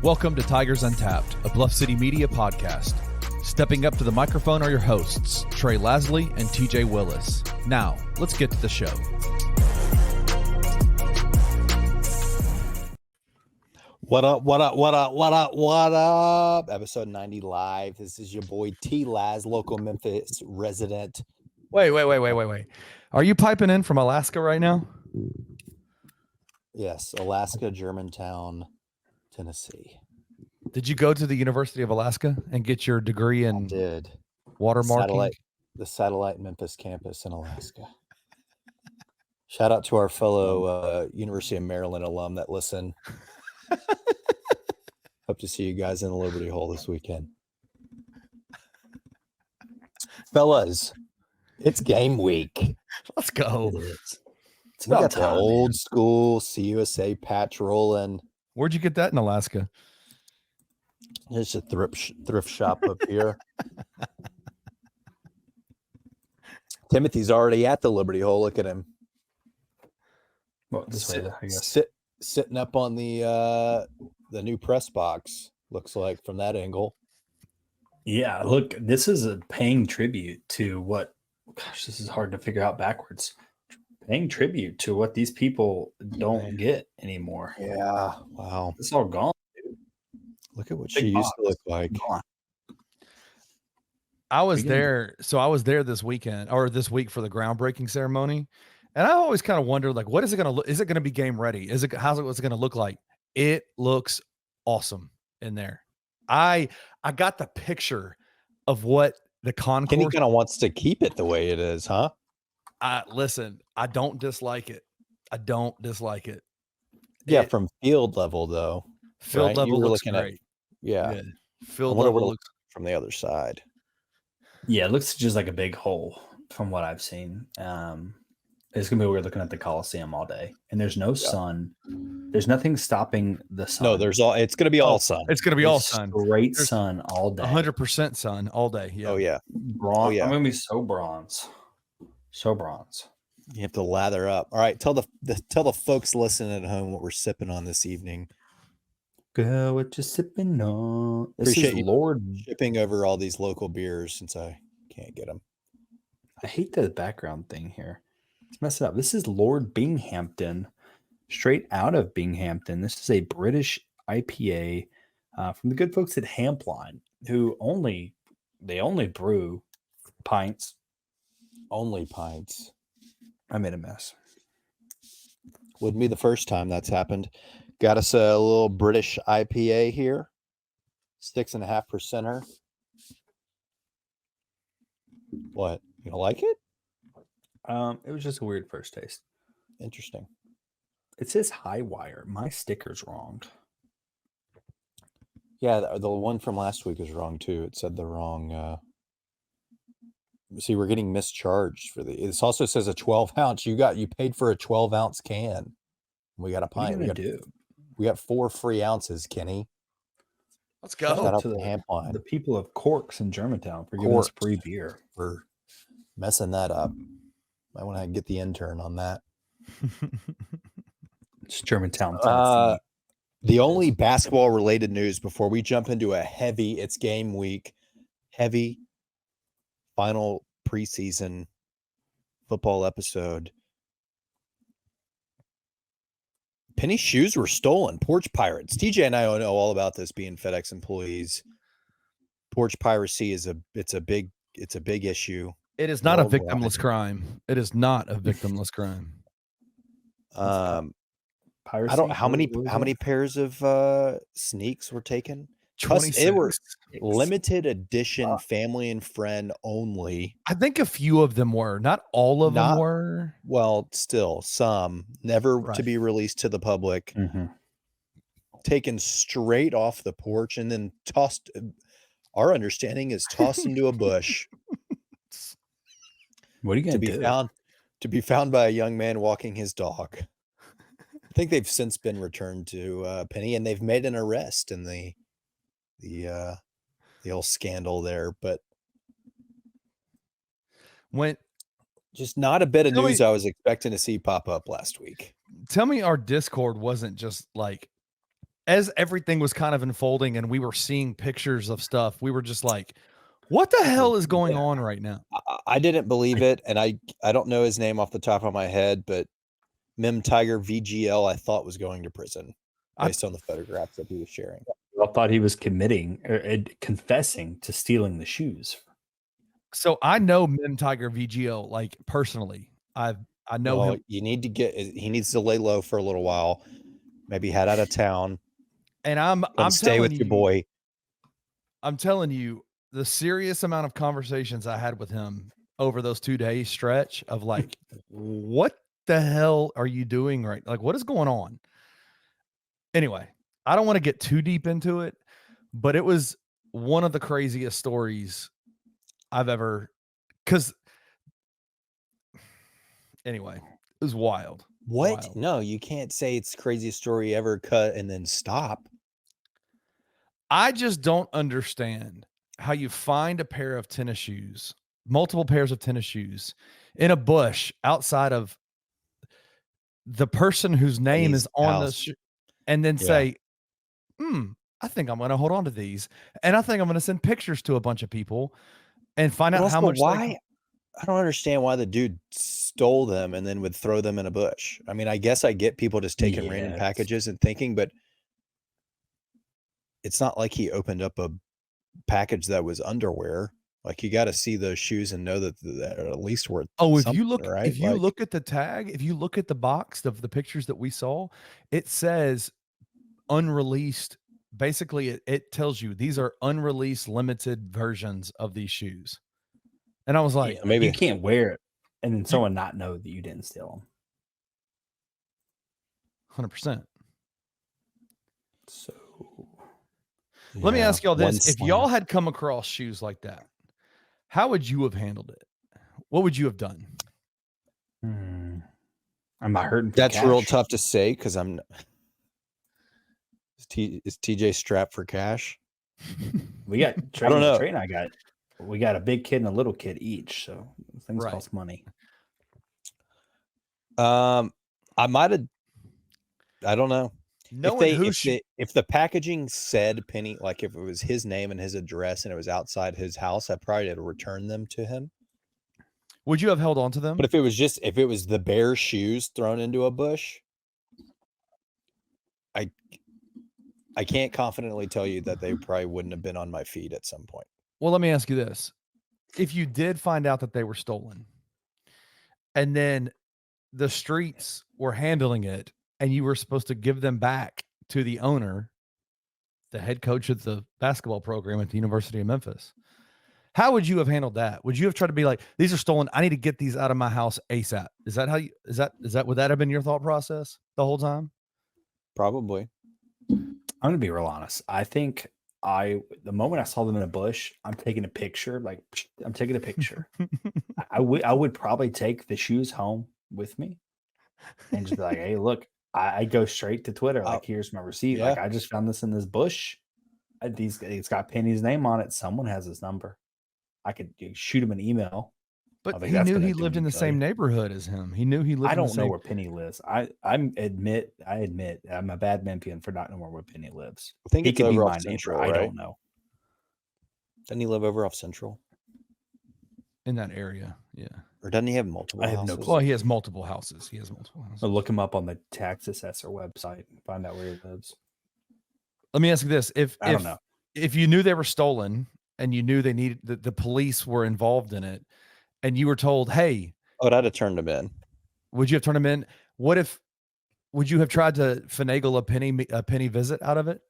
Welcome to Tigers Untapped, a Bluff City media podcast. Stepping up to the microphone are your hosts, Trey Lasley and TJ Willis. Now, let's get to the show. What up? Episode 90 live. This is your boy T Laz, local Memphis resident. Wait. Are you piping in from Alaska right now? Yes, Alaska, Germantown, Tennessee. Did you go to the University of Alaska and get your degree in watermarking? The satellite Memphis campus in Alaska. Shout out to our fellow University of Maryland alum that listen. Hope to see you guys in the Liberty Hole this weekend. Fellas, it's game week. Let's go. It's about the old school CUSA patch rolling. Where'd you get that in Alaska? There's a thrift shop up here. Timothy's already at the Liberty Hole. Look at him. Well, this way, I guess. Sitting up on the new press box, looks like, from that angle. Yeah, look, this is a paying tribute to what, gosh, this is hard to figure out backwards. Paying tribute to what these people don't get anymore. Yeah, wow. It's all gone, dude. Look at what she used to look like. I was there this weekend or this week for the groundbreaking ceremony. And I always kind of wonder, like, what is it going to look? Is it going to be game ready? What's it going to look like? It looks awesome in there. I got the picture of what the concourse. Kenny kind of wants to keep it the way it is, huh? Listen, I don't dislike it. Yeah, from field level though. Field level looks great. Yeah. Field level looks from the other side. Yeah, it looks just like a big hole from what I've seen. It's gonna be weird looking at the Coliseum all day, and there's no sun. There's nothing stopping the sun. No, it's gonna be all sun. It's gonna be all sun. Great sun all day. 100% sun all day. Yeah. Oh yeah. Bronze. I'm gonna be so bronze. So bronze. You have to lather up. All right, tell the folks listening at home what we're sipping on this evening. Girl, what you sipping on? Appreciate you Lord shipping over all these local beers since I can't get them. I hate the background thing here. Let's mess it up. This is Lord Binghampton, straight out of Binghampton. This is a British IPA from the good folks at Hampline, who only brew pints. Only pints. I made a mess. Wouldn't be the first time that's happened. Got us a little British IPA here. 6.5%. What? You don't like it? It was just a weird first taste. Interesting. It says high wire. My sticker's wrong. Yeah, the one from last week is wrong too. It said the wrong. See, we're getting mischarged for This also says a 12-ounce. You paid for a 12-ounce can. We got a pint. We got 4 free ounces, Kenny. Let's go. Shout out to the people of Corks in Germantown for giving us free beer. For messing that up. I want to get the intern on that. It's Germantown, Tennessee. The only basketball-related news before we jump into it's game week, heavy final preseason football episode. Penny's shoes were stolen. Porch pirates. TJ and I know all about this being FedEx employees. Porch piracy is a big issue. It is not a victimless crime. It is not a victimless crime. Piracy, how many pairs of sneaks were taken? 26. They were limited edition, family and friend only. I think a few of them were. Not all of them were. Well, still some never to be released to the public. Mm-hmm. Taken straight off the porch and then tossed. Our understanding is tossed into a bush. What are you going to do? To be found by a young man walking his dog. I think they've since been returned to Penny, and they've made an arrest in the old scandal there. But just not a bit of news I was expecting to see pop up last week. Tell me our Discord wasn't just like as everything was kind of unfolding and we were seeing pictures of stuff, we were just like, what the hell is going on right now? I didn't believe it, and I don't know his name off the top of my head, but Mem Tiger VGL I thought was going to prison based on the photographs that he was sharing. I thought he was committing or confessing to stealing the shoes. So I know Mem Tiger VGL like personally. I know him. You need to he needs to lay low for a little while, maybe head out of town, and I'm stay with your boy. I'm telling you, the serious amount of conversations I had with him over those 2 days stretch of like, what the hell are you doing right? Like, what is going on? Anyway, I don't want to get too deep into it, but it was one of the craziest stories I've ever, because anyway, it was wild. What? Wild. No, you can't say it's the craziest story ever, cut and then stop. I just don't understand how you find a pair of tennis shoes, multiple pairs of tennis shoes in a bush outside of the person whose name is on the shoe, and then say, I think I'm going to hold on to these. And I think I'm going to send pictures to a bunch of people and find out how much. I don't understand why the dude stole them and then would throw them in a bush. I mean, I guess I get people just taking random packages and thinking, but it's not like he opened up a package that was underwear. Like, you got to see those shoes and know that they're at least worth. If you look, right? If you look at the tag, if you look at the box of the pictures that we saw, it says unreleased. Basically, it tells you these are unreleased limited versions of these shoes. And I was like, maybe you can't wear it and then someone not know that you didn't steal them. 100%. So let me ask y'all this. If y'all had come across shoes like that, how would you have handled it? What would you have done? Am I hurting? That's real tough to say because I'm. Is TJ strapped for cash? We got. I don't know. We got a big kid and a little kid each, so things cost money. I might have. I don't know. If the packaging said Penny, like if it was his name and his address and it was outside his house, I probably would return them to him. Would you have held on to them? But if it was the bare shoes thrown into a bush, I can't confidently tell you that they probably wouldn't have been on my feet at some point. Well, let me ask you this. If you did find out that they were stolen and then the streets were handling it and you were supposed to give them back to the owner, the head coach of the basketball program at the University of Memphis, how would you have handled that? Would you have tried to be like, these are stolen, I need to get these out of my house ASAP? Is that how you, would that have been your thought process the whole time? Probably. I'm going to be real honest. I think the moment I saw them in a bush, I'm taking a picture. Like, I'm taking a picture. I would probably take the shoes home with me and just be like, hey, look, I go straight to Twitter. Like, here's my receipt. Yeah. Like, I just found this in this bush. It's got Penny's name on it. Someone has his number. I could shoot him an email. But he knew he lived in the same neighborhood as him. He knew he lived. I don't know where Penny lives. I admit I'm a bad Memphian for not knowing where Penny lives. I think he could be my neighbor. Right? I don't know. Doesn't he live over off Central? In that area, yeah. Or doesn't he have multiple houses? Well, he has multiple houses. I'll look him up on the tax assessor website and find out where he lives. Let me ask you this: I don't know. If you knew they were stolen and you knew they needed the police were involved in it, and you were told, "Hey," I'd have turned them in. Would you have turned them in? Would you have tried to finagle a penny visit out of it?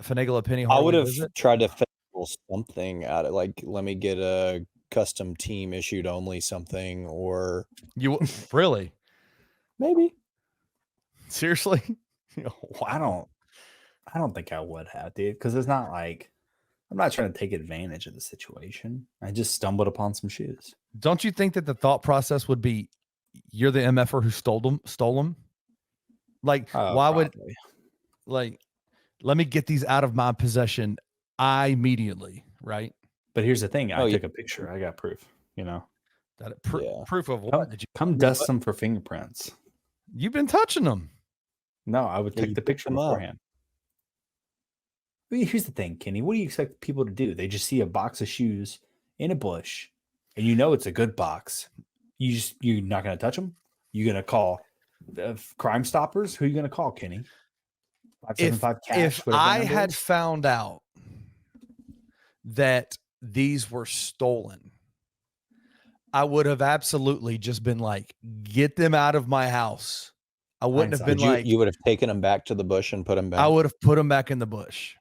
Finagle a penny? I would have tried to finagle something out of, like, let me get a custom team issued only something, or you really? Maybe. Seriously? Wow. I don't think I would have, dude, because it's not like I'm not trying to take advantage of the situation. I just stumbled upon some shoes. Don't you think that the thought process would be, you're the MFer who stole them? Like, why probably. Like, let me get these out of my possession immediately, right? But here's the thing. I took a picture. I got proof, Proof of what? Come dust them for fingerprints. You've been touching them. No, I would take the picture beforehand. I mean, here's the thing, Kenny. What do you expect people to do? They just see a box of shoes in a bush, and you know it's a good box. You're not going to touch them. You're going to call Crime Stoppers. Who are you going to call, Kenny? 575 cash. If Whatever that I number had is? found out that these were stolen, I would have absolutely just been like, get them out of my house. I wouldn't have been like, you would have taken them back to the bush and put them back. I would have put them back in the bush,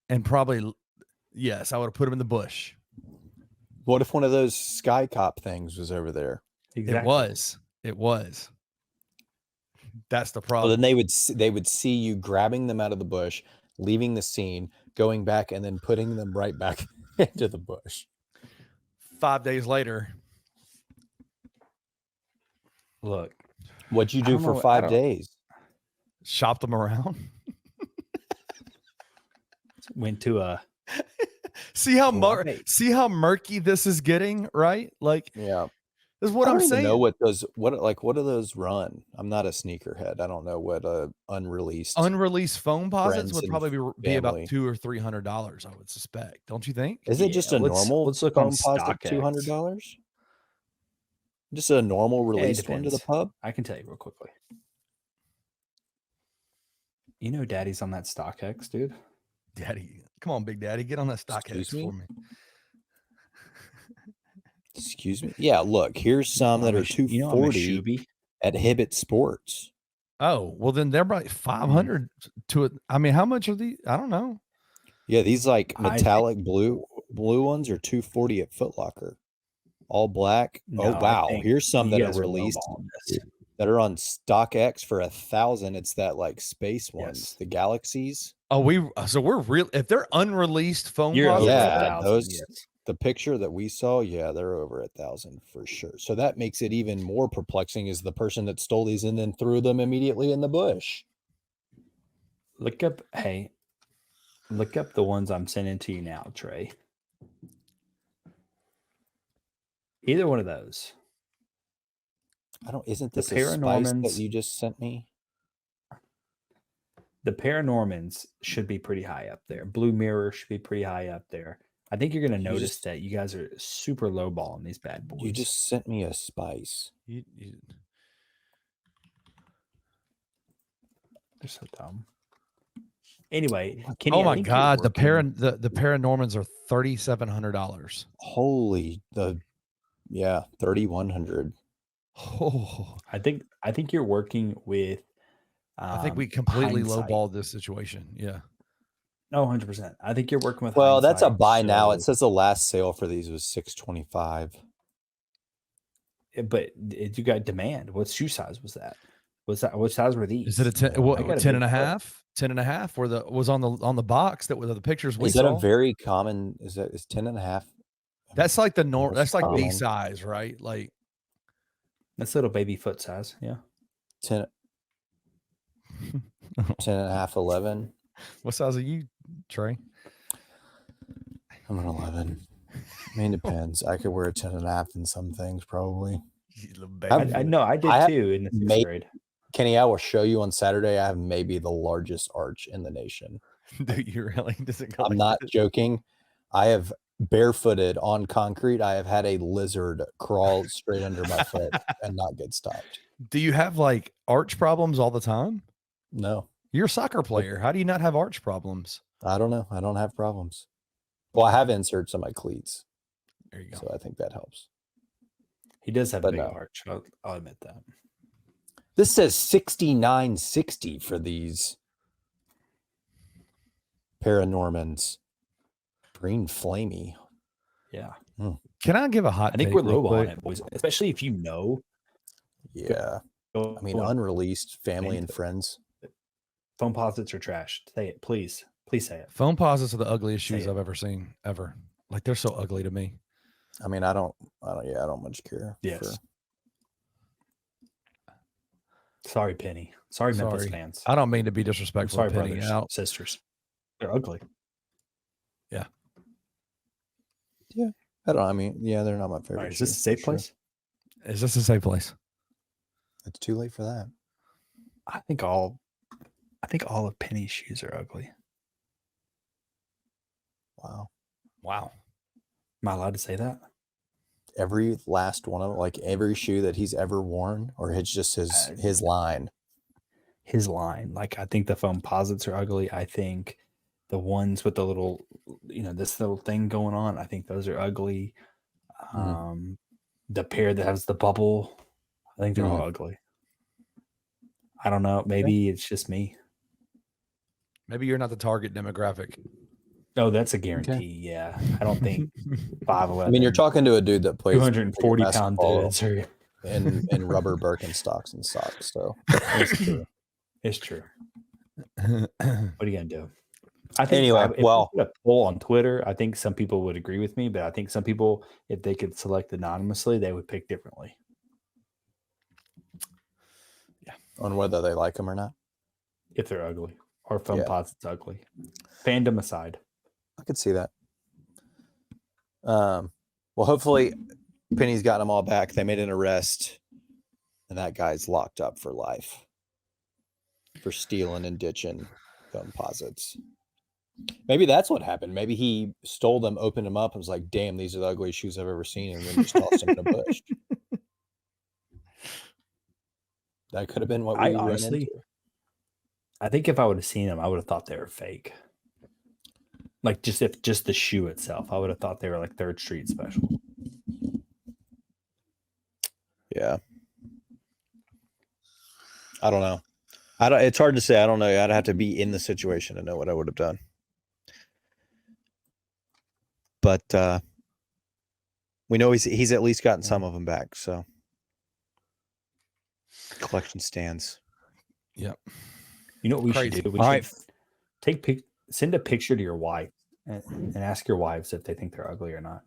and probably, yes, I would have put them in the bush. What if one of those Sky Cop things was over there? Exactly. It was. That's the problem. Well, then they would see you grabbing them out of the bush, leaving the scene, going back, and then putting them right back into the bush. 5 days later. Look, what'd you do for 5 days? Shopped them around. Went to a. See how murky this is getting, right? Like, yeah. This is what I'm saying. I don't even know what do those run? I'm not a sneakerhead. I don't know what unreleased Foamposites would probably be about $200 or $300. I would suspect. Don't you think? Is it just a normal? Let's look on Foamposite $200. Just a normal released one to the pub. I can tell you real quickly. You know, Daddy's on that StockX, dude. Daddy, come on, Big Daddy, get on that StockX for me. Excuse me. Yeah, look, here's some that are $240 at Hibbett Sports. Oh, well, then they're about $500 to it. I mean, how much are these? I don't know. Yeah, these like metallic blue ones are $240 at Foot Locker. All black. Oh wow! Here's some that are released that are on StockX for $1,000. It's that like space ones, the Galaxies. Oh, we're real. If they're unreleased foam, the picture that we saw, they're over $1,000 for sure. So that makes it even more perplexing as the person that stole these and then threw them immediately in the bush. Look up the ones I'm sending to you now, Trey. Either one of those. Isn't this a spice that you just sent me? The Paranormans should be pretty high up there. Blue Mirror should be pretty high up there. I think you're going to notice that you guys are super low balling these bad boys. You just sent me a spice. They're so dumb. Anyway, Kenny, oh my God, the Paranormans are $3,700. Holy, $3,100. Oh, I think you're working with. I think we completely lowballed this situation. Yeah. No, 100%. I think you're working with. Well, that's a buy now. It says the last sale for these was $625. But you got demand. What shoe size was that? What size were these? Is it a 10 and a half? 10 and a half where was on the box that with the pictures we saw? Is that a very common? Is 10 and a half? That's like the norm. That's like B size, right? Like that's little baby foot size. Yeah. 10 and a half, 11. What size are you, Trey? I'm an 11. I mean, it depends. I could wear a 10 and a half in some things, probably. I know. I did too in the 6th grade. Kenny, I will show you on Saturday. I have maybe the largest arch in the nation. Do you really? I'm not joking. I have barefooted on concrete. I have had a lizard crawl straight under my foot and not get stopped. Do you have like arch problems all the time? No. You're a soccer player. How do you not have arch problems? I don't know. I don't have problems. Well, I have inserts on my cleats. There you go. So I think that helps. He does have a big arch. I'll admit that. This says $69.60 for these Paranormans. Green flamey. Yeah. Can I give a hot I think we're low on it, boys. Especially if you know. Yeah. I mean, unreleased family and friends. Foamposites are trash. Say it, please. Please say it. Foamposites are the ugliest shoes I've ever seen, ever. Like they're so ugly to me. I mean, I don't much care. Yes. Sorry, Penny. Sorry, Memphis fans. I don't mean to be disrespectful. Sorry, Penny. brothers, sisters. They're ugly. Yeah. Yeah. They're not my favorite. Right, is this a safe place? Is this a safe place? It's too late for that. I think all of Penny's shoes are ugly. Wow. Wow. Am I allowed to say that? Every last one of them, like every shoe that he's ever worn, or it's just his line. His line. Like, I think the Foamposites are ugly. I think the ones with the little, this little thing going on, I think those are ugly. The pair that has the bubble, I think they're all ugly. I don't know. Maybe it's just me. Maybe you're not the target demographic. Oh, that's a guarantee. Okay. Yeah. I don't think 5'11". I mean, you're talking to a dude that plays 240-pound dudes in rubber Birkenstocks and socks. So it's true. It's true. What are you gonna do? I think anyway, if I put a poll on Twitter, I think some people would agree with me, but I think some people, if they could select anonymously, they would pick differently. Yeah. On whether they like them or not. If they're ugly or Foamposites ugly. Fandom aside. I could see that. Well, hopefully Penny's got them all back. They made an arrest, and that guy's locked up for life for stealing and ditching Foamposites. Maybe that's what happened. Maybe he stole them, opened them up, and was like, damn, these are the ugliest shoes I've ever seen, and then just tossed them in a bush. That could have been what we ran into. I think if I would have seen them, I would have thought they were fake. Like, just the shoe itself, I would have thought they were like 3rd Street special. Yeah. I don't know. It's hard to say. I don't know. I'd have to be in the situation to know what I would have done. But we know he's at least gotten some of them back. So collection stands. Yep. You know what we should do? We should send a picture to your wife and ask your wives if they think they're ugly or not.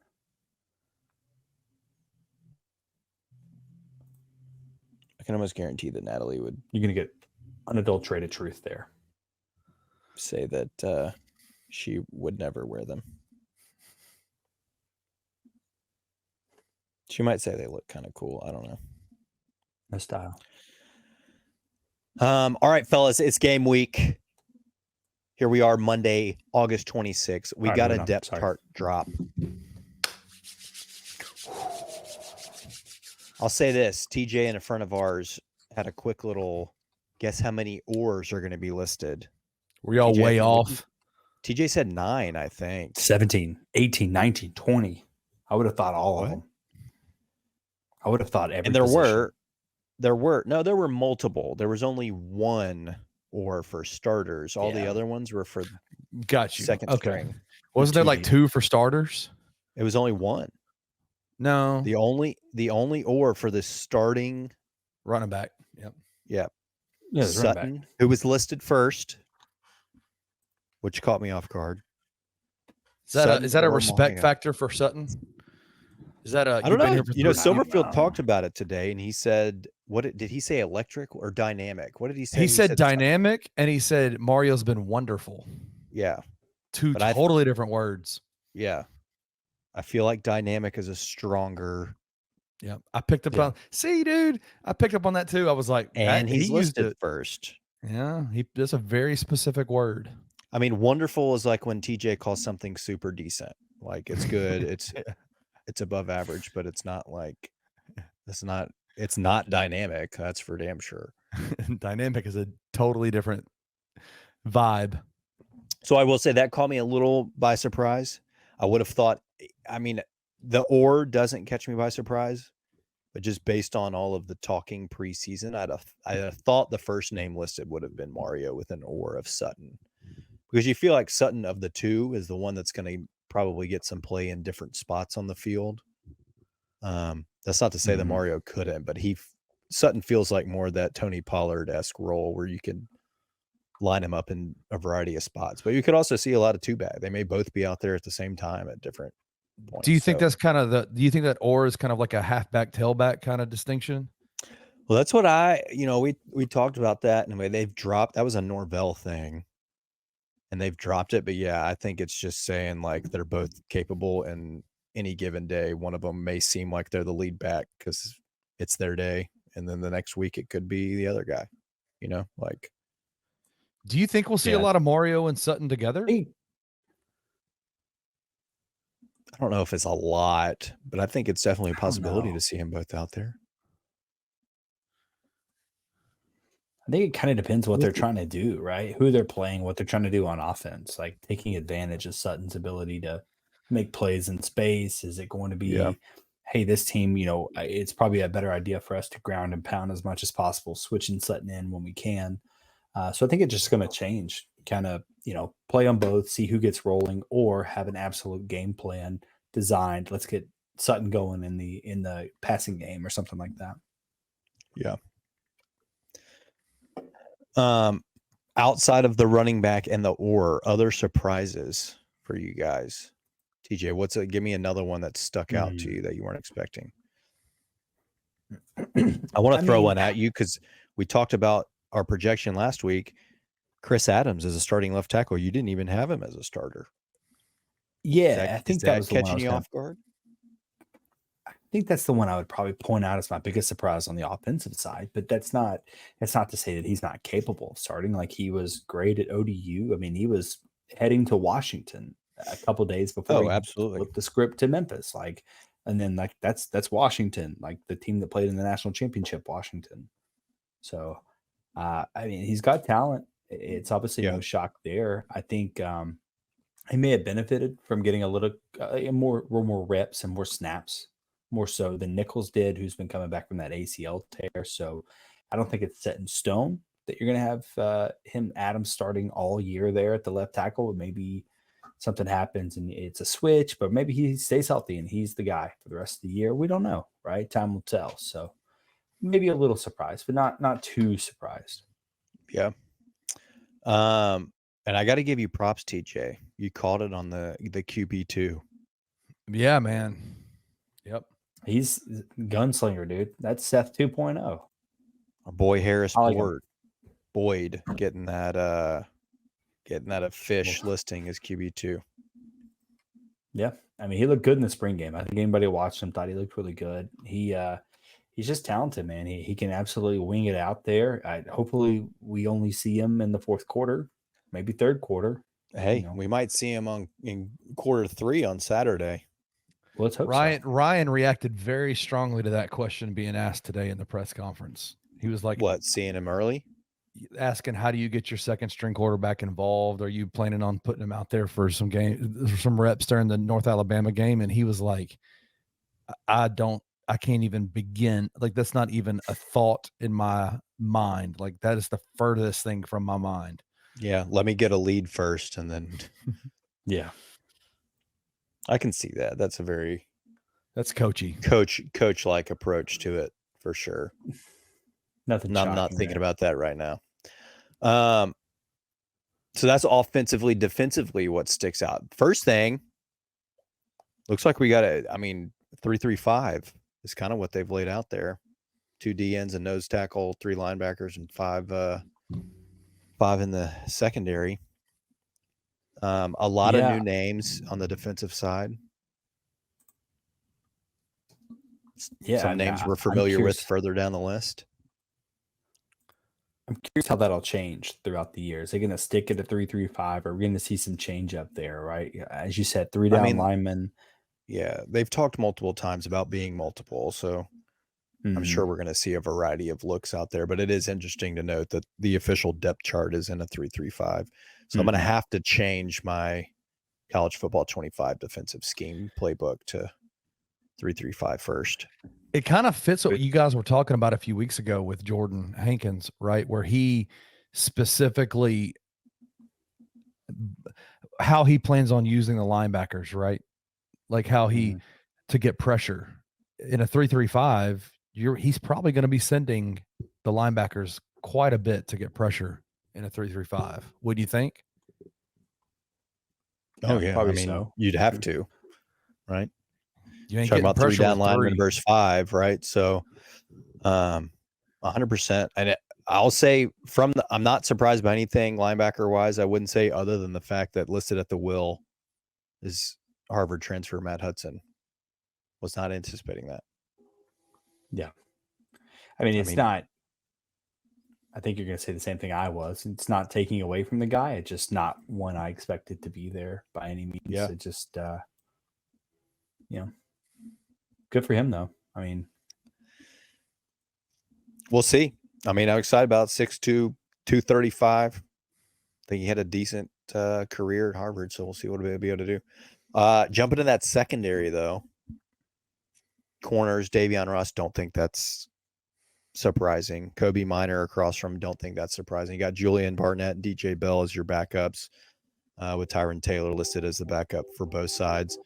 I can almost guarantee that Natalie would. You're going to get unadulterated truth there. Say that she would never wear them. She might say they look kind of cool. I don't know. No style. All right, fellas, it's game week. Here we are, Monday, August 26th. We got a depth chart drop. I'll say this. TJ in the front of ours had a quick little guess how many oars are going to be listed. Were y'all way off? TJ said 9, I think. 17, 18, 19, 20. I would have thought all of them. I would have thought every And there were multiple. There was only one oar for starters. All the other ones were for second string. Wasn't there like 2 for starters? It was only 1. No. The only oar for the starting running back. Yep. Yep. Yeah, Sutton, who was listed first, which caught me off guard. Is that a respect factor for Sutton? Is that I don't know. Silverfield talked about it today, and he said, "What did he say? Electric or dynamic? What did he say?" He said dynamic, and he said Mario's been wonderful. Yeah, 2 totally different words. Yeah, I feel like dynamic is a stronger. Yeah, I picked up on. See, dude, I picked up on that too. I was like, and he used it first. Yeah, that's a very specific word. I mean, wonderful is like when TJ calls something super decent. Like it's good. It's above average, but it's not like it's not dynamic. That's for damn sure. Dynamic is a totally different vibe. So I will say that caught me a little by surprise. I would have thought, I mean, the oar doesn't catch me by surprise, but just based on all of the talking preseason, I'd have thought the first name listed would have been Mario with an oar of Sutton, because you feel like Sutton of the 2 is the one that's going to probably get some play in different spots on the field. That's not to say that Mario couldn't, but Sutton feels like more that Tony Pollard-esque role where you can line him up in a variety of spots. But you could also see a lot of 2-bag. They may both be out there at the same time at different points. Do you think that's kind of do you think that oar is kind of like a halfback, tailback kind of distinction? Well, that's what we talked about that. And they've dropped, that was a Norvell thing. And they've dropped it, but yeah, I think it's just saying like they're both capable, and any given day, one of them may seem like they're the lead back because it's their day, and then the next week it could be the other guy. Like. Do you think we'll see a lot of Mario and Sutton together? I don't know if it's a lot, but I think it's definitely a I don't possibility know. to see them both out there. I think it kind of depends what With they're the- trying to do, right? Who they're playing, what they're trying to do on offense, like taking advantage of Sutton's ability to make plays in space. Is it going to Yeah. be, hey, this team, it's probably a better idea for us to ground and pound as much as possible, switching Sutton in when we can. So I think it's just going to change, kind of, play on both, see who gets rolling, or have an absolute game plan designed. Let's get Sutton going in the passing game or something like that. Yeah. Outside of the running back and the other surprises for you guys. TJ, give me another one that stuck out to you that you weren't expecting. I want to throw one at you because we talked about our projection last week. Chris Adams is a starting left tackle. You didn't even have him as a starter. Yeah, I think that was the one I catching was you gonna, off guard. I think that's the one I would probably point out as my biggest surprise on the offensive side. But it's not to say that he's not capable of starting. Like, he was great at ODU. I mean, he was heading to Washington a couple days before he Absolutely. flipped the script to Memphis. Like, and then like that's Washington, like the team that played in the national championship, Washington. So, I mean, he's got talent. It's obviously no shock there. I think he may have benefited from getting a little more reps and more snaps, more so than Nichols did, who's been coming back from that ACL tear. So I don't think it's set in stone that you're going to have Adams starting all year there at the left tackle. Maybe something happens and it's a switch, but maybe he stays healthy and he's the guy for the rest of the year. We don't know, right? Time will tell. So maybe a little surprised, but not too surprised. Yeah. And I got to give you props, TJ. You called it on the QB2. Yeah, man. Yep. He's gunslinger, dude. That's Seth 2.0. Our boy Harris I like him. Boyd getting that a fish listing as QB2. Yeah. I mean, he looked good in the spring game. I think anybody who watched him thought he looked really good. He's just talented, man. He can absolutely wing it out there. Hopefully we only see him in the fourth quarter, maybe third quarter. Hey, we might see him in quarter 3 on Saturday. Well, let's hope Ryan reacted very strongly to that question being asked today in the press conference. He was like, "What? Seeing him early?" Asking, how do you get your second string quarterback involved? Are you planning on putting him out there for some reps during the North Alabama game? And he was like, I can't even begin. Like, that's not even a thought in my mind. Like, that is the furthest thing from my mind. Yeah. Let me get a lead first. And then, yeah, I can see that. That's coachy, coach-like approach to it for sure. Nothing. I'm not thinking about that right now. So that's offensively. Defensively, what sticks out? First thing, looks like we got 3-3-5 is kind of what they've laid out there. 2 DNs and nose tackle, 3 linebackers, and 5 in the secondary. A lot of new names on the defensive side. Yeah, some names we're familiar with further down the list. I'm curious how that'll change throughout the year. Is they going to stick at a 3-3-5? Or are we going to see some change up there, right? As you said, 3 down linemen. Yeah, they've talked multiple times about being multiple, so I'm sure we're going to see a variety of looks out there. But it is interesting to note that the official depth chart is in a 3-3-5. So I'm going to have to change my college football 25 defensive scheme playbook to 3-3-5 first. It kind of fits what you guys were talking about a few weeks ago with Jordan Hankins, right? Where he specifically, how he plans on using the linebackers, right? Like how to get pressure in a 3-3-5, he's probably going to be sending the linebackers quite a bit to get pressure in a 3-3-5. Would you think? Oh yeah, probably. So you'd have to, right? You ain't talking about 3 down linemen versus 5, right? So, 100%. And I'll say I'm not surprised by anything linebacker wise. I wouldn't say other than the fact that listed at the will is Harvard transfer Matt Hudson. Was not anticipating that. Yeah, I mean, it's not. I think you're going to say the same thing I was. It's not taking away from the guy. It's just not one I expected to be there by any means. Yeah. It just good for him though. I mean, we'll see. I mean, I'm excited about 6'2", 235. I think he had a decent career at Harvard, so we'll see what he'll be able to do. Jumping in that secondary, though, corners, Davion Ross, don't think that's surprising. Kobe Minor across from, don't think that's surprising. You got Julian Barnett and DJ Bell as your backups, with Tyron Taylor listed as the backup for both sides.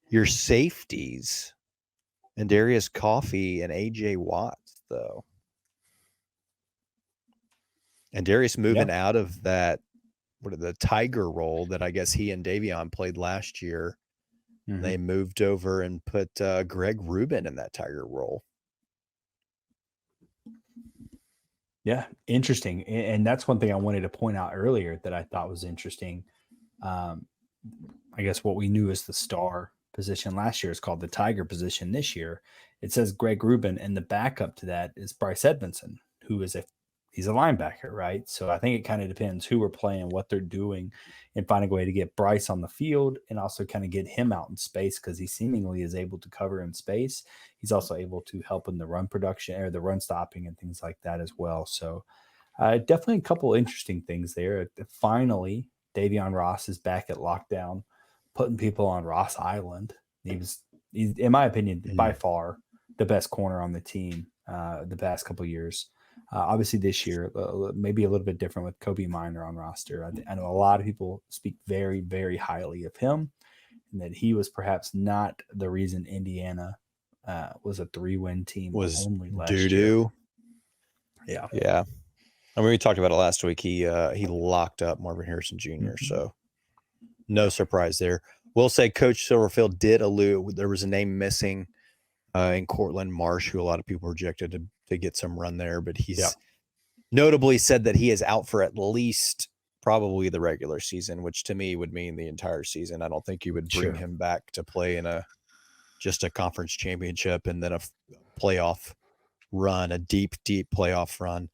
Your safeties, and Darius Coffey and AJ Watts, though. And Darius moving out of that, the Tiger role that I guess he and Davion played last year. Mm-hmm. They moved over and put Greg Rubin in that Tiger role. Yeah, interesting. And that's one thing I wanted to point out earlier that I thought was interesting. I guess what we knew as the star position last year is called the Tiger position this year. It says Greg Rubin, and the backup to that is Bryce Edmondson, who is he's a linebacker, right? So I think it kind of depends who we're playing, what they're doing, and finding a way to get Bryce on the field and also kind of get him out in space, because he seemingly is able to cover in space. He's also able to help in the run production or the run stopping and things like that as well. So definitely a couple interesting things there. Finally, Davion Ross is back at lockdown, putting people on Ross Island. He's in my opinion, by far the best corner on the team the past couple of years. Obviously this year, maybe a little bit different with Kobe Minor on roster. I know a lot of people speak very, very highly of him, and that he was perhaps not the reason Indiana was a 3-win team only last year. Yeah. Yeah. I mean, we talked about it last week. He locked up Marvin Harrison Jr., so no surprise there. We'll say Coach Silverfield did allude, there was a name missing in Cortland Marsh, who a lot of people rejected to get some run there, but he's notably said that he is out for at least probably the regular season, which to me would mean the entire season. I don't think you would bring him back to play in just a conference championship and then a playoff run, a deep playoff run.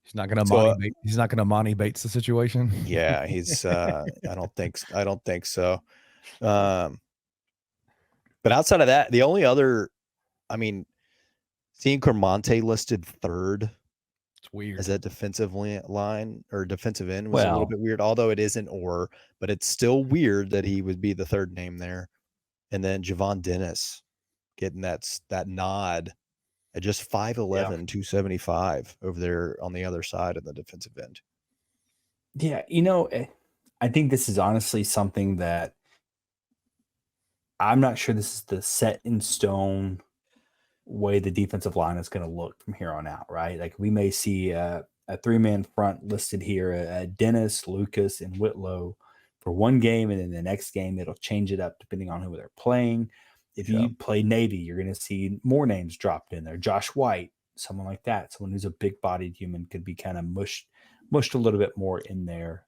He's not going to he's not going to Monty Bates the situation. Yeah, he's I don't think so. But outside of that, the only other, I mean, seeing Cormonte listed third, it's weird, as that defensive line or defensive end was a little bit weird, although it isn't but it's still weird that he would be the third name there. And then Javon Dennis getting that nod at just 5'11", 275 over there on the other side of the defensive end. Yeah, I think this is honestly something that I'm not sure this is the set in stone way the defensive line is going to look from here on out, right? Like we may see a 3-man front listed here, Dennis, Lucas, and Whitlow for one game, and then the next game it'll change it up depending on who they're playing. If you play Navy, you're going to see more names dropped in there. Josh White, someone like that, someone who's a big-bodied human, could be kind of mushed a little bit more in there.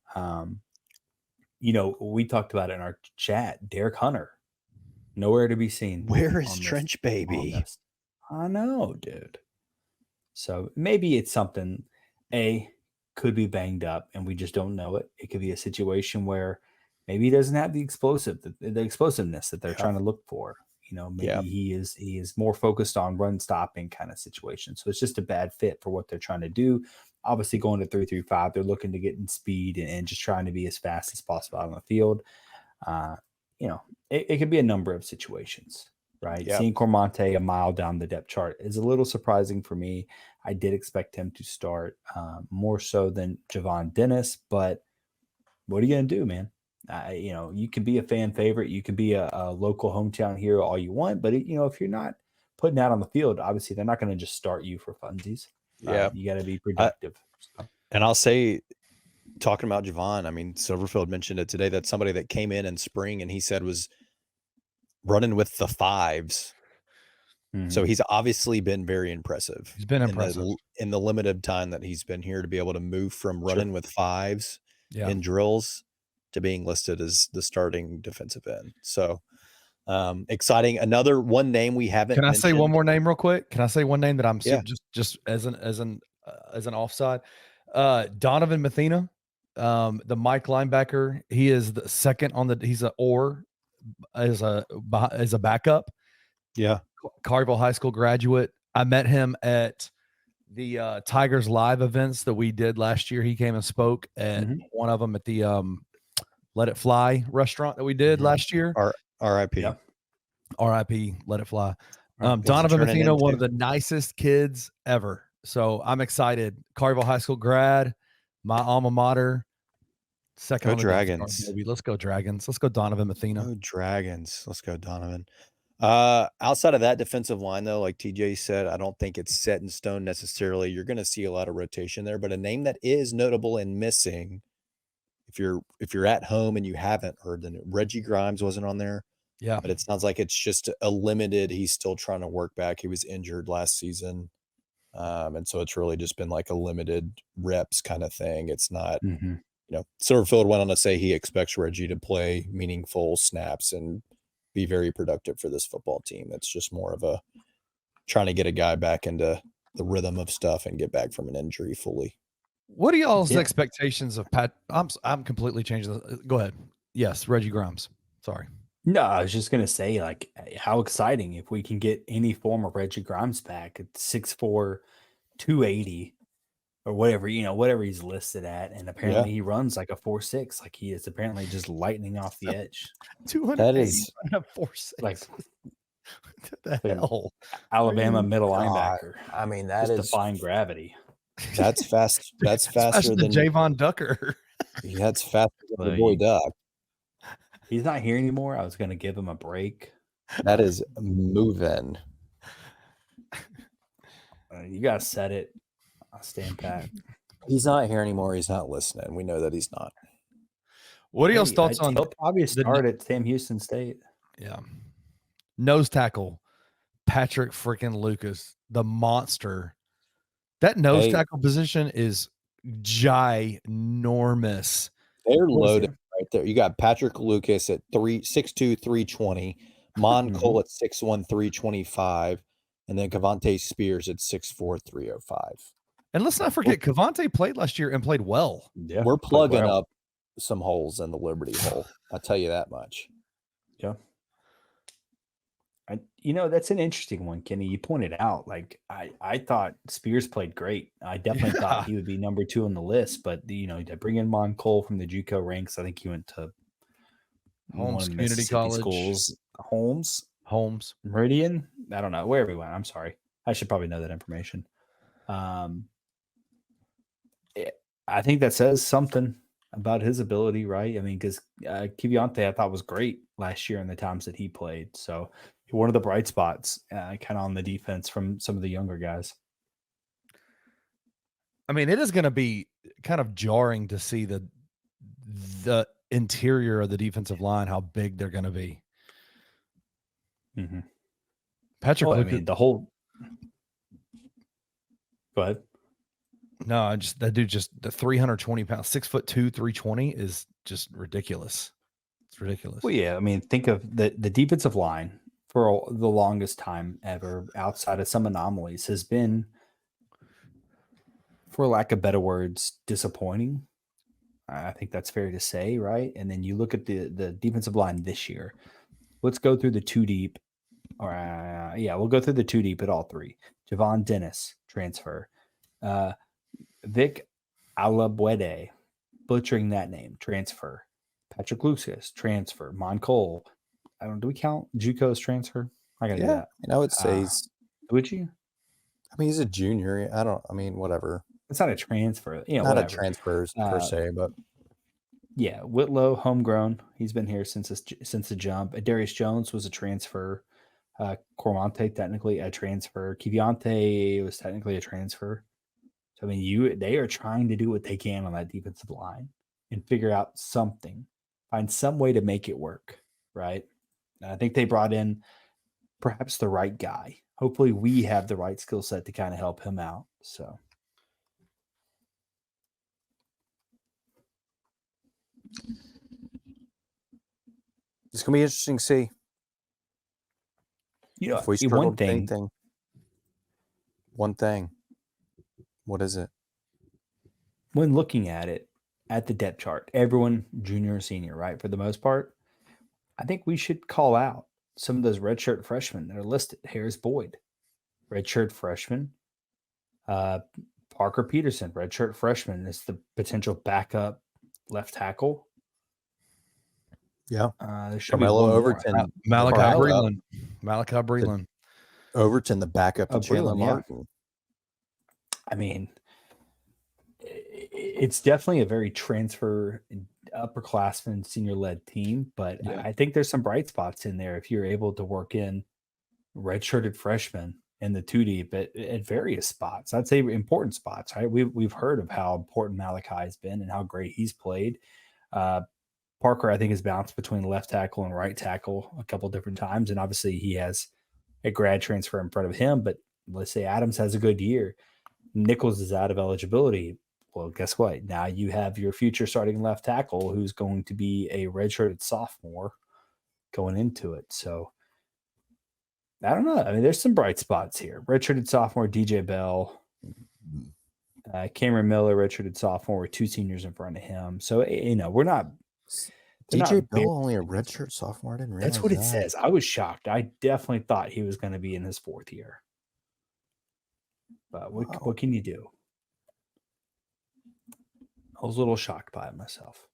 We talked about it in our chat. Derek Hunter, nowhere to be seen. Where is Trench Baby? I know, dude. So maybe it's something, could be banged up and we just don't know it. It could be a situation where maybe he doesn't have the explosiveness that they're trying to look for. Maybe he is more focused on run stopping kind of situation. So it's just a bad fit for what they're trying to do. Obviously going to 3-3-5, they're looking to get in speed and just trying to be as fast as possible out on the field. It could be a number of situations, right? Yep. Seeing Cormonte a mile down the depth chart is a little surprising for me. I did expect him to start more so than Javon Dennis, but what are you going to do, man? You can be a fan favorite. You can be a local hometown hero all you want, but if you're not putting that on the field, obviously they're not going to just start you for funsies. Yeah. You got to be productive. And I'll say, talking about Javon, I mean, Silverfield mentioned it today, that somebody that came in spring and he said was running with the fives. Mm-hmm. So he's obviously been very impressive. He's been impressive in the limited time that he's been here, to be able to move from running with fives in drills to being listed as the starting defensive end. So exciting. Another one name we haven't Can I mentioned. say one more name real quick? Can I say one name that I'm just as an offside? Donovan Mathena, The Mike linebacker, he is the second on the. He's a as a backup. Yeah. Carville High School graduate. I met him at the Tigers Live events that we did last year. He came and spoke at one of them at the Let It Fly restaurant that we did last year. R.I.P. Yeah. R.I.P. Let It Fly. What's it Donovan turning Mathena, one of into? the nicest kids ever. So I'm excited. Carville High School grad, my alma mater. Second Go on the depth chart, Dragons. baby. Let's go Dragons. Let's go Donovan Mathena. Go Dragons. Let's go Donovan. Outside of that defensive line, though, like TJ said, I don't think it's set in stone necessarily. You're going to see a lot of rotation there, but a name that is notable and missing, if you're at home and you haven't heard the name, Reggie Grimes wasn't on there. Yeah. But it sounds like it's just a limited. He's still trying to work back. He was injured last season. And so it's really just been like a limited reps kind of thing. It's not, Silverfield went on to say he expects Reggie to play meaningful snaps and be very productive for this football team. It's just more of a trying to get a guy back into the rhythm of stuff and get back from an injury fully. What are y'all's expectations of Pat? I'm completely changing. Go ahead. Yes, Reggie Grimes. Sorry. No, I was just gonna say, like, how exciting if we can get any form of Reggie Grimes back at 6'4", 280, or whatever, whatever he's listed at. And apparently he runs like a 4.6, like he is apparently just lightning off the edge. 280. That is 4.6. Like, what the hell? Alabama middle linebacker. I mean, that just is defying gravity. That's fast. That's faster than Javon Ducker. That's faster than the boy Duck. He's not here anymore. I was going to give him a break. That is moving. You got to set it. I'll stand pat. He's not here anymore. He's not listening. We know that he's not. What are y'all's thoughts on? He'll probably start at Sam Houston State. Yeah. Nose tackle, Patrick freaking Lucas, the monster. That nose tackle position is ginormous. They're loaded right there. You got Patrick Lucas at 6'2", 320, Mon Cole at 6'1", 325, and then Cavante Spears at 6'4", 305. And let's not forget, Cavante played last year and played well. Yeah, we're plugging up some holes in the Liberty hole. I'll tell you that much. Yeah. That's an interesting one, Kenny. You pointed out, like, I thought Spears played great. I definitely thought he would be number 2 on the list, but to bring in Mon Cole from the JUCO ranks, I think he went to Holmes Community College schools. Holmes, Meridian. I don't know where we went. I'm sorry. I should probably know that information. I think that says something about his ability, right? I mean, because Kiviante I thought was great last year in the times that he played. So one of the bright spots kind of on the defense from some of the younger guys. I mean, it is going to be kind of jarring to see the interior of the defensive line, how big they're going to be. Patrick Lucas, I mean, the whole. Go ahead. No, that dude the 320 pounds, 6'2", 320 is just ridiculous. It's ridiculous. Well, yeah. I mean, think of the defensive line for the longest time ever, outside of some anomalies, has been, for lack of better words, disappointing. I think that's fair to say, right? And then you look at the defensive line this year. Let's go through the 2 deep. We'll go through the 2 deep at all 3. Javon Dennis, transfer. Vic Alabuede, butchering that name, transfer. Patrick Lucas, transfer. Mon Cole. Do we count JUCO's transfer? I gotta do that. I would say would you? I mean, he's a junior. Whatever. It's not a transfer. Not whatever. a transfer per se, but yeah, Whitlow, homegrown. He's been here since the jump. Darius Jones was a transfer. Cormante, technically a transfer. Kiviante was technically a transfer. So, I mean, they are trying to do what they can on that defensive line and figure out something, find some way to make it work, right? And I think they brought in perhaps the right guy. Hopefully we have the right skill set to kind of help him out. So. It's going to be interesting to see. If we struggle one with anything. One thing. What is it? When looking at it, at the depth chart, everyone junior and senior, right? For the most part, I think we should call out some of those redshirt freshmen that are listed. Harris Boyd, redshirt freshman. Parker Peterson, redshirt freshman, is the potential backup left tackle. Yeah. There should be Carmelo one more. Overton. Malachi backup. Breland. Malachi Breland. Overton, the backup to Chandler Breland, yeah. Martin. I mean, it's definitely a very transfer upperclassmen senior led team, but Yeah. I think there's some bright spots in there if you're able to work in redshirted freshmen in the 2 deep at various spots. I'd say important spots, right? We've heard of how important Malachi has been and how great he's played. Parker, I think, has bounced between left tackle and right tackle a couple different times, and obviously he has a grad transfer in front of him. But let's say Adams has a good year, Nichols is out of eligibility. Well, guess what? Now you have your future starting left tackle who's going to be a redshirted sophomore going into it. So I don't know. I mean, there's some bright spots here. Redshirted sophomore DJ Bell, Cameron Miller, redshirted sophomore with 2 seniors in front of him. So, we're not. DJ Bell only a redshirt sophomore. I didn't realize that's what it says. I was shocked. I definitely thought he was going to be in his 4th year. But what can you do? I was a little shocked by it myself.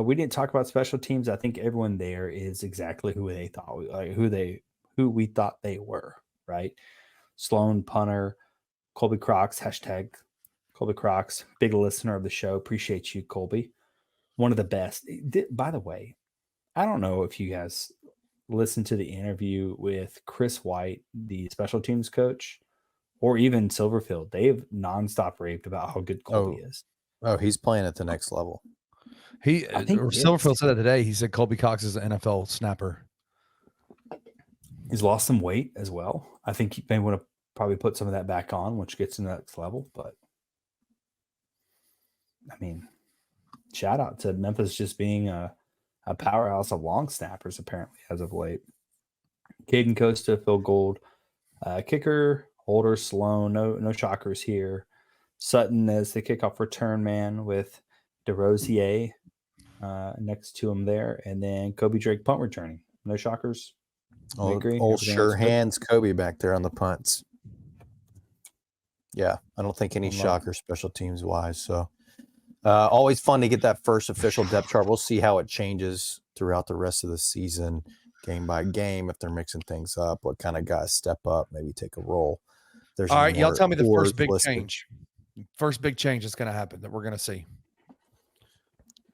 We didn't talk about special teams. I think everyone there is exactly who they thought, who we thought they were, right? Sloan, punter, Colby Crocs, hashtag Colby Crocs, big listener of the show. Appreciate you, Colby. One of the best. By the way, I don't know if you guys listened to the interview with Chris White, the special teams coach, or even Silverfield. They've nonstop raved about how good Colby is. Oh, he's playing at the next level. I think Silverfield said that today. He said Colby Cox is an NFL snapper. He's lost some weight as well. I think he may want to probably put some of that back on, which gets to the next level. But I mean, shout out to Memphis just being a powerhouse of long snappers, apparently, as of late. Caden Costa, Phil Gold, kicker, Holder, Sloan, no shockers here. Sutton as the kickoff return man with DeRosier next to him there. And then Kobe Drake punt returning. No shockers. Old sure hands Kobe back there on the punts. Yeah, I don't think any shocker special teams wise. So always fun to get that first official depth chart. We'll see how it changes throughout the rest of the season, game by game, if they're mixing things up, what kind of guys step up, maybe take a role. All right, y'all tell me the first big change. First big change that's going to happen that we're going to see.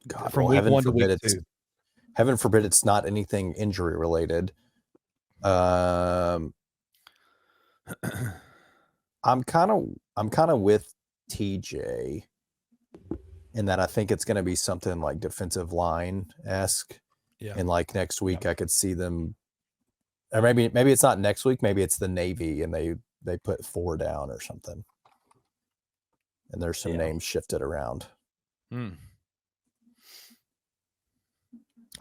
God, from week 1 to week 2. Heaven forbid it's not anything injury related. I'm kind of with TJ in that I think it's going to be something like defensive line-esque. Yeah. And like next week, I could see them, or maybe it's not next week. Maybe it's the Navy and they put 4 down or something. And there's some names shifted around. I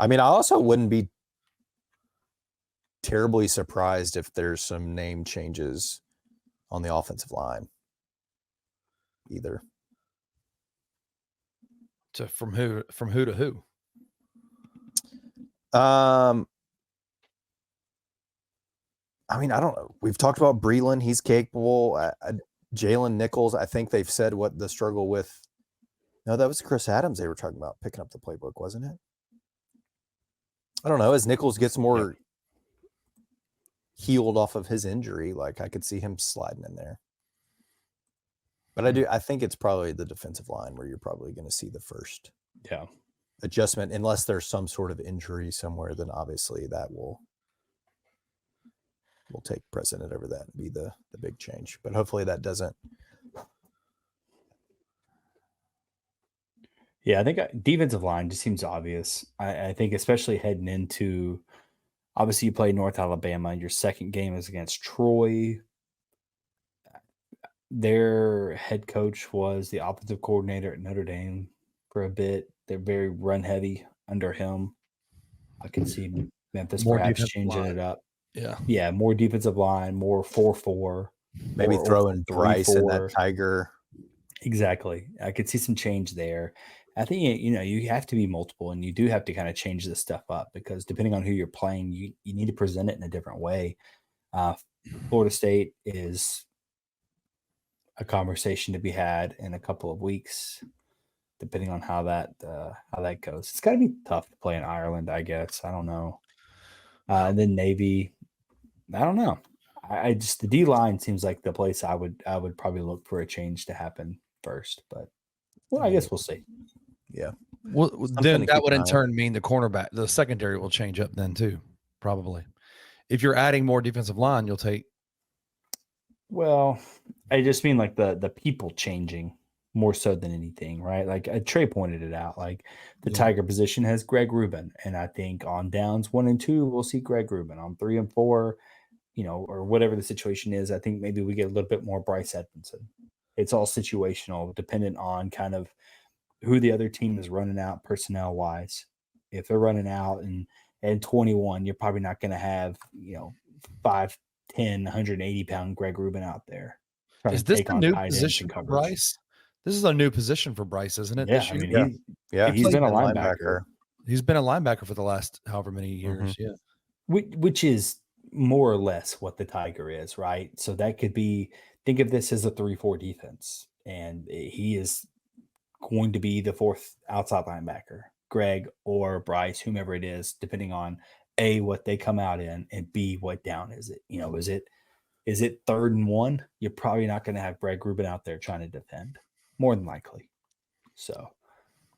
mean, I also wouldn't be terribly surprised if there's some name changes on the offensive line either. From who to who? I mean, I don't know. We've talked about Breland. He's capable. Jalen Nichols, I think they've said what the struggle with. No, that was Chris Adams they were talking about picking up the playbook, wasn't it? I don't know. As Nichols gets more healed off of his injury, like I could see him sliding in there. But I think it's probably the defensive line where you're probably going to see the first adjustment, unless there's some sort of injury somewhere, then obviously that will take precedent over that and be the big change. But hopefully that doesn't. Yeah, I think defensive line just seems obvious. I think especially heading into, obviously you play North Alabama, your second game is against Troy. Their head coach was the offensive coordinator at Notre Dame for a bit. They're very run heavy under him. I can see Memphis perhaps changing it up. Yeah, more defensive line, more 4-4. Maybe throwing Bryce in that Tiger. Exactly. I could see some change there. I think, you have to be multiple, and you do have to kind of change this stuff up because depending on who you're playing, you need to present it in a different way. Uh, Florida State is a conversation to be had in a couple of weeks, depending on how that goes. It's got to be tough to play in Ireland, I guess. I don't know. And then Navy, I don't know. I just the D line seems like the place I would probably look for a change to happen first, but I guess we'll see. Yeah. Well, Something then to that keep would an in eye turn mean the secondary will change up then too, probably. If you're adding more defensive line, you'll take. Well, I just mean like the people changing more so than anything, right? Like Trey pointed it out, like the Tiger position has Greg Rubin, and I think on downs 1 and 2 we'll see Greg Rubin. On 3 and 4, or whatever the situation is, I think maybe we get a little bit more Bryce Edmondson. It's all situational, dependent on kind of who the other team is running out personnel wise. If they're running out and 21, you're probably not going to have 5'10", 180-pound Greg Rubin out there. Is this the new position for Bryce? This is a new position for Bryce, isn't it? Yeah, this year? I mean, he's been a linebacker. He's been a linebacker for the last however many years. Yeah, which is more or less what the Tiger is, right? So that could be, think of this as a 3-4 defense, and he is going to be the fourth outside linebacker, Greg or Bryce, whomever it is, depending on A, what they come out in, and B, what down is it? Is it 3rd and 1? You're probably not going to have Greg Rubin out there trying to defend, more than likely. So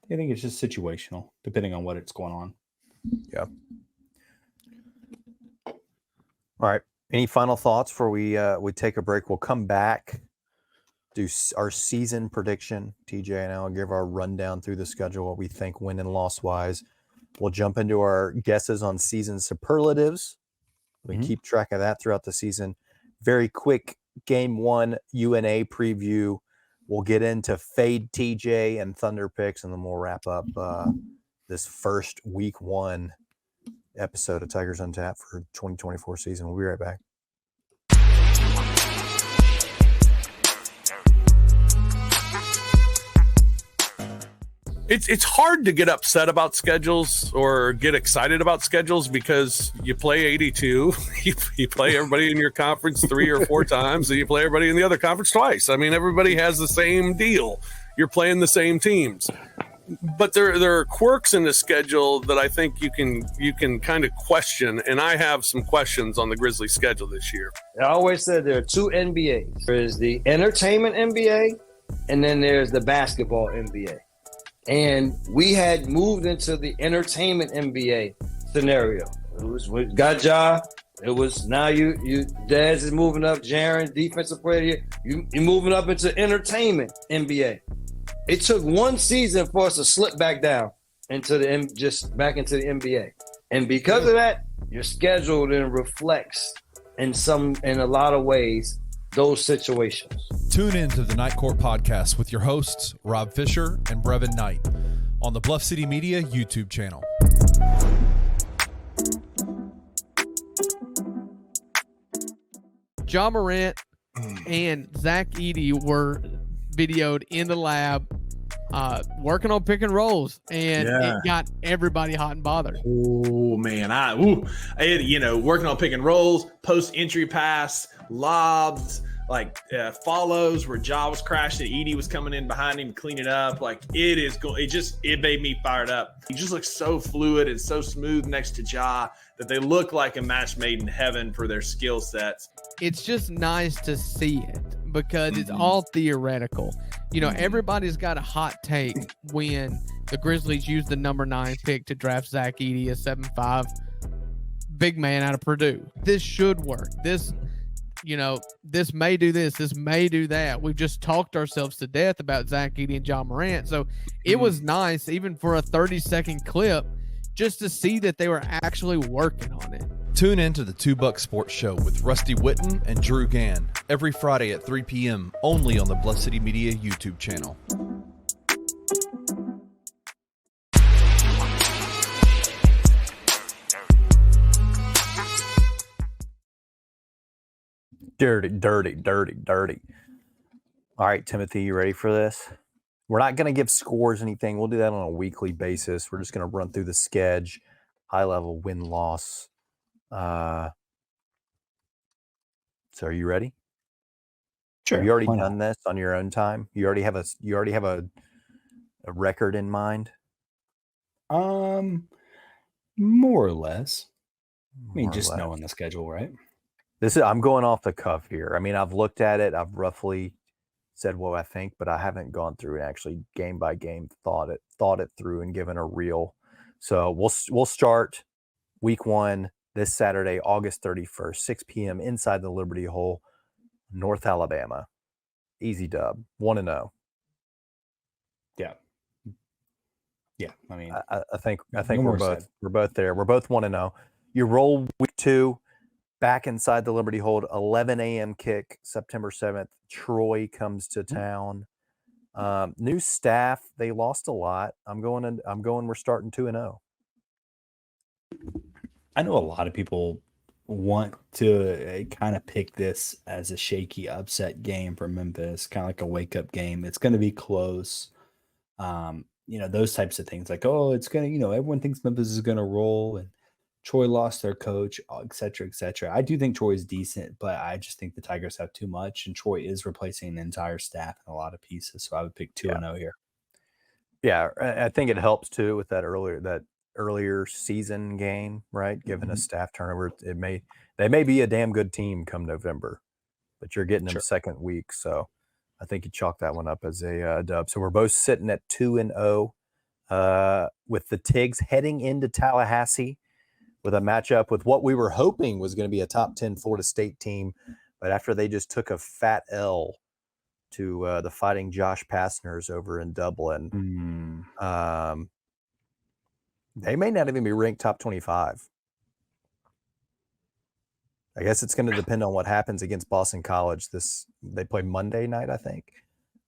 I think it's just situational, depending on what it's going on. Yeah. All right. Any final thoughts before we take a break? We'll come back, do our season prediction, TJ, and I'll give our rundown through the schedule, what we think win and loss wise. We'll jump into our guesses on season superlatives. We keep track of that throughout the season. Very quick game 1 UNA preview. We'll get into fade TJ and Thunder picks, and then we'll wrap up this first week 1 episode of Tigers Untapped for 2024 season. We'll be right back. It's hard to get upset about schedules or get excited about schedules because you play 82, you play everybody in your conference 3 or 4 times, and you play everybody in the other conference twice. I mean, everybody has the same deal. You're playing the same teams. But there are quirks in the schedule that I think you can kind of question, and I have some questions on the Grizzlies schedule this year. I always said there are 2 NBAs. There's the entertainment NBA, and then there's the basketball NBA. And we had moved into the entertainment NBA scenario. It was with Gaja. It was now you Dez is moving up, Jaren, defensive player. You're moving up into entertainment NBA. It took 1 season for us to slip back down into back into the NBA. And because of that, your schedule then reflects in a lot of ways those situations. Tune in to the Night Court Podcast with your hosts, Rob Fisher and Brevin Knight, on the Bluff City Media YouTube channel. Ja Morant and Zach Edey were videoed in the lab working on pick and rolls, and it got everybody hot and bothered. Oh man, working on pick and rolls, post entry pass, lobs, follows where Ja was crashing, Edey was coming in behind him, clean it up. It made me fired up. He just looks so fluid and so smooth next to Ja that they look like a match made in heaven for their skill sets. It's just nice to see it because it's all theoretical. Everybody's got a hot take when the Grizzlies used the number 9 pick to draft Zach Edey, a 7'5" big man out of Purdue. This should work. This may do this. This may do that. We've just talked ourselves to death about Zach Edey and Ja Morant. So it was nice, even for a 30-second clip, just to see that they were actually working on it. Tune in to the 2 Buck Sports Show with Rusty Witten and Drew Gann every Friday at 3 p.m. only on the Bluff City Media YouTube channel. Dirty. All right, Timothy, you ready for this? We're not going to give scores, anything. We'll do that on a weekly basis. We're just going to run through the schedule, high level win loss. So are you ready? Sure. Have you already why done not? this on your own time? You already have a record in mind? More or less. I mean, More or just less. knowing the schedule, right? I'm going off the cuff here. I mean, I've looked at it. I've roughly said what I think, but I haven't gone through and actually game by game thought it through and given a real. So we'll start week 1 this Saturday, August 31st, 6 p.m. inside the Liberty Hole, North Alabama. Easy dub, 1-0. Yeah. Yeah. I mean, I think no we're more both said. we're both there. We're both 1-0. You roll week 2 back inside the Liberty Hold, 11 a.m. kick, September 7th. Troy comes to town. New staff. They lost a lot. We're starting 2-0. I know a lot of people want to kind of pick this as a shaky upset game for Memphis, kind of like a wake up game. It's going to be close. Those types of things like, oh, it's going to, everyone thinks Memphis is going to roll and Troy lost their coach, et cetera, et cetera. I do think Troy is decent, but I just think the Tigers have too much, and Troy is replacing the entire staff in a lot of pieces. So I would pick 2-0 here. Yeah, I think it helps too with that earlier season game, right? Given a staff turnover, they may be a damn good team come November, but you're getting them second week, so I think you chalk that one up as a dub. So we're both sitting at 2-0 with the Tigs heading into Tallahassee with a matchup with what we were hoping was going to be a top 10 Florida State team, but after they just took a fat L to the Fighting Josh Pastners over in Dublin. They may not even be ranked top 25. I guess it's going to depend on what happens against Boston College. They play Monday night, I think.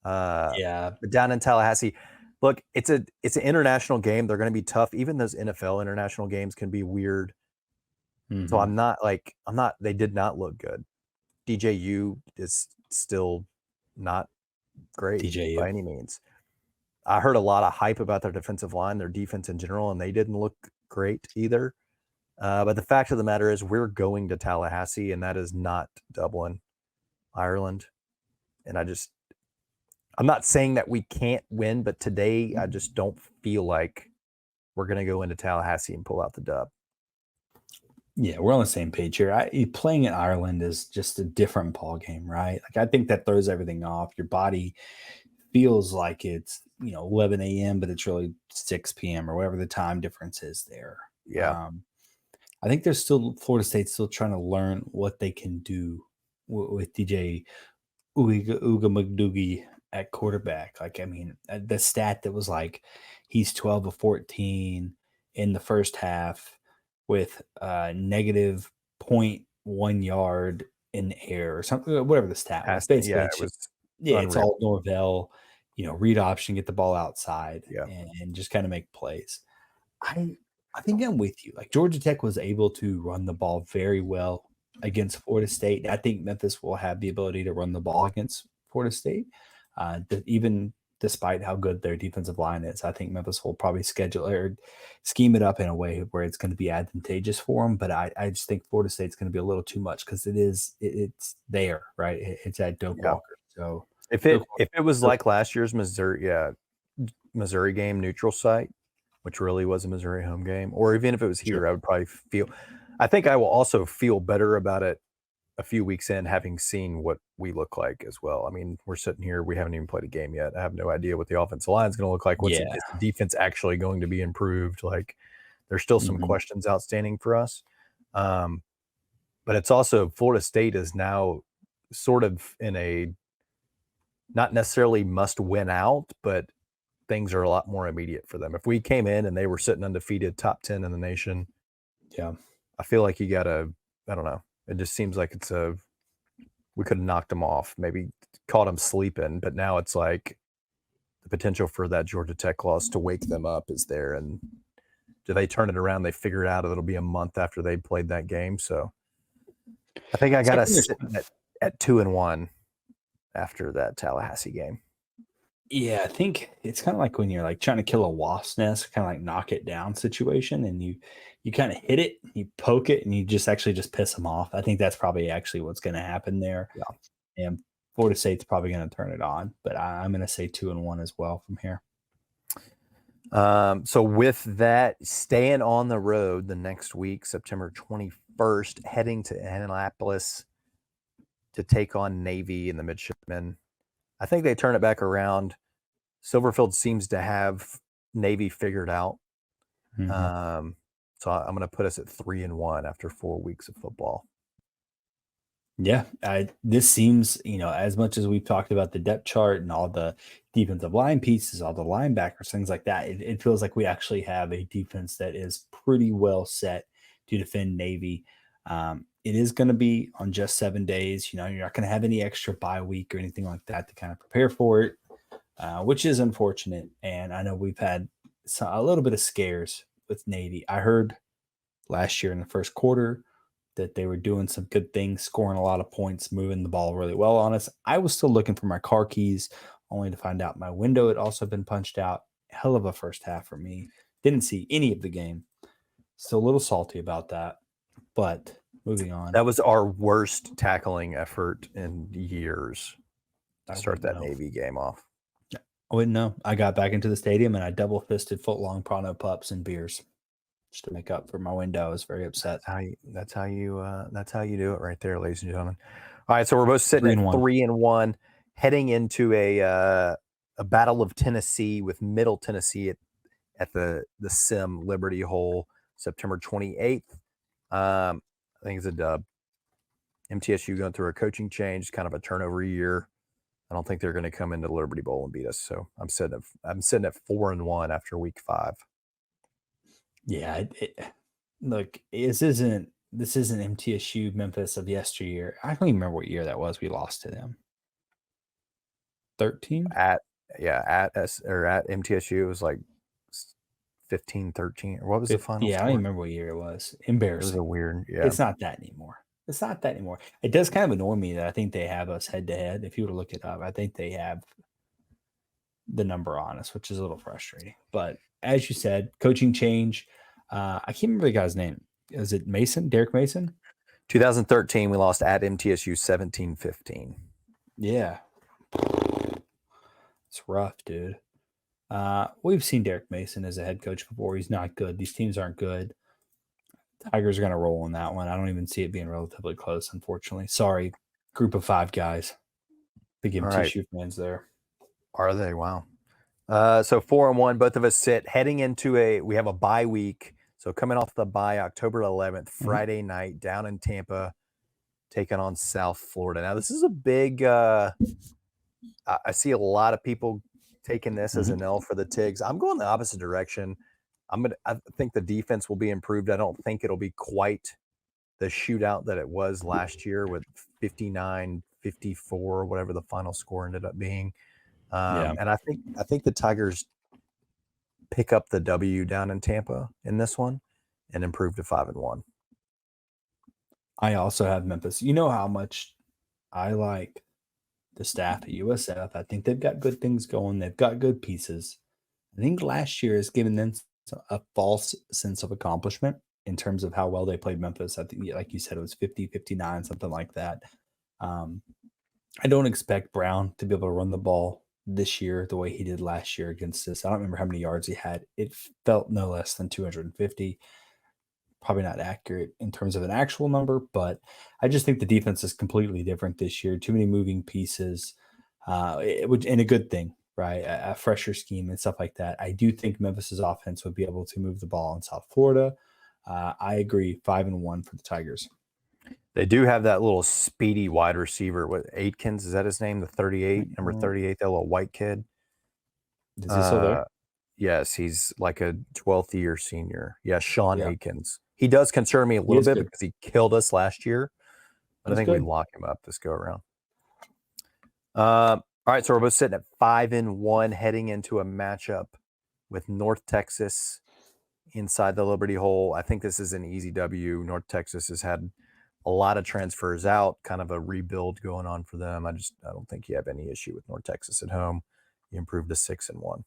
Yeah. But down in Tallahassee, look, it's an international game. They're going to be tough. Even those NFL international games can be weird. So they did not look good. DJU is still not great by any means. I heard a lot of hype about their defensive line, their defense in general, and they didn't look great either. But the fact of the matter is we're going to Tallahassee, and that is not Dublin, Ireland. And I'm not saying that we can't win, but today I just don't feel like we're going to go into Tallahassee and pull out the dub. Yeah, we're on the same page here. Playing in Ireland is just a different ball game, right? Like, I think that throws everything off. Your body feels like it's 11 a.m., but it's really 6 p.m. or whatever the time difference is there. Yeah. I think there's still Florida State's still trying to learn what they can do with DJ Uga McDoogie at quarterback. Like, I mean, the stat that was like he's 12 of 14 in the first half with negative 0.1 yard in the air or something, whatever the stat was. Basically, it's all Norvell, read option, get the ball outside and just kind of make plays. I think I'm with you. Like, Georgia Tech was able to run the ball very well against Florida State. I think Memphis will have the ability to run the ball against Florida State, even despite how good their defensive line is. I think Memphis will probably scheme it up in a way where it's going to be advantageous for them. But I just think Florida State's going to be a little too much because it's there, right? It's at Doak Walker. So if it was like last year's Missouri game neutral site, which really was a Missouri home game, or even if it was here, I would probably I think I will also feel better about it a few weeks in, having seen what we look like as well. I mean, we're sitting here, we haven't even played a game yet. I have no idea what the offensive line is going to look like. Is the defense actually going to be improved? Like, there's still some questions outstanding for us. But it's also, Florida State is now sort of in a, not necessarily must win out, but things are a lot more immediate for them. If we came in and they were sitting undefeated, top 10 in the nation, I feel like you got to, I don't know. It just seems like we could have knocked them off, maybe caught them sleeping, but now it's like the potential for that Georgia Tech loss to wake them up is there. And do they turn it around? They figure it out. It'll be a month after they played that game. So I think I got to sit at 2-1 after that Tallahassee game. Yeah, I think it's kind of like when you're like trying to kill a wasp nest, kind of like knock it down situation, and you kind of hit it, you poke it, and you just piss them off. I think that's probably actually what's going to happen there. Yeah. And Florida State's probably going to turn it on, but I'm going to say 2-1 as well from here. So with that, staying on the road the next week, September 21st, heading to Annapolis to take on Navy and the Midshipmen. I think they turn it back around. Silverfield seems to have Navy figured out. Mm-hmm. So I'm going to put us at 3-1 after 4 weeks of football. Yeah, this seems, as much as we've talked about the depth chart and all the defensive line pieces, all the linebackers, things like that, it feels like we actually have a defense that is pretty well set to defend Navy. It is going to be on just 7 days. You're not going to have any extra bye week or anything like that to kind of prepare for it, which is unfortunate. And I know we've had a little bit of scares with Navy. I heard last year in the first quarter that they were doing some good things, scoring a lot of points, moving the ball really well on us. I was still looking for my car keys, only to find out my window had also been punched out. Hell of a first half for me. Didn't see any of the game. Still a little salty about that, but moving on. That was our worst tackling effort in years to start that Navy game off. I wouldn't know. I got back into the stadium and I double fisted foot-long Pronto pups and beers just to make up for my window. I was very upset. That's how you do it right there, ladies and gentlemen. All right, so we're both sitting at 3-1, heading into a battle of Tennessee with Middle Tennessee at the Sim Liberty Hole, September 28th. I think it's a dub. MTSU going through a coaching change, kind of a turnover year. I don't think they're going to come into the Liberty Bowl and beat us. So I'm sitting at 4-1 after week 5. Yeah, look, this isn't MTSU Memphis of yesteryear. I don't even remember what year that was. We lost to them. 13 at MTSU. It was like 15-13 or what was the final? Yeah, score? I don't even remember what year it was. Embarrassing. It was a weird. Yeah, it's not that anymore. It does kind of annoy me that I think they have us head to head. If you were to look it up, I think they have the number on us, which is a little frustrating. But as you said, coaching change. I can't remember the guy's name. Is it Mason? Derek Mason? 2013, we lost at MTSU 17-15. Yeah. It's rough, dude. We've seen Derek Mason as a head coach before. He's not good. These teams aren't good. Tigers are going to roll on that one. I don't even see it being relatively close, unfortunately. Sorry, group of 5 guys. Big MTSU fans there. Are they? Wow. So 4-1, both of us sit heading into we have a bye week. So coming off the bye, October 11th, Friday night down in Tampa, taking on South Florida. Now this is a big, I see a lot of people taking this as an L for the Tigs. I'm going the opposite direction. I think the defense will be improved. I don't think it'll be quite the shootout that it was last year with 59-54, whatever the final score ended up being. And I think the Tigers pick up the W down in Tampa in this one and improve to 5-1. I also have Memphis. You know how much I like the staff at USF. I think they've got good things going. They've got good pieces. I think last year has given them a false sense of accomplishment in terms of how well they played Memphis. I think, like you said, it was 50-59, something like that. I don't expect Brown to be able to run the ball this year the way he did last year against us. I don't remember how many yards he had. It felt no less than 250. Probably not accurate in terms of an actual number, but I just think the defense is completely different this year. Too many moving pieces, and a good thing, right? A fresher scheme and stuff like that. I do think Memphis's offense would be able to move the ball in South Florida. I agree, 5-1 for the Tigers. They do have that little speedy wide receiver. What, Aitkins, is that his name? The 38, number 38, that little white kid. Is he still there? Yes, he's like a 12th year senior. Yeah, Sean Aitkins. He does concern me a little bit because he killed us last year. But I think we lock him up this go around. All right, so we're both sitting at 5-1, heading into a matchup with North Texas inside the Liberty Hole. I think this is an easy W. North Texas has had a lot of transfers out, kind of a rebuild going on for them. I don't think you have any issue with North Texas at home. You improved to 6-1.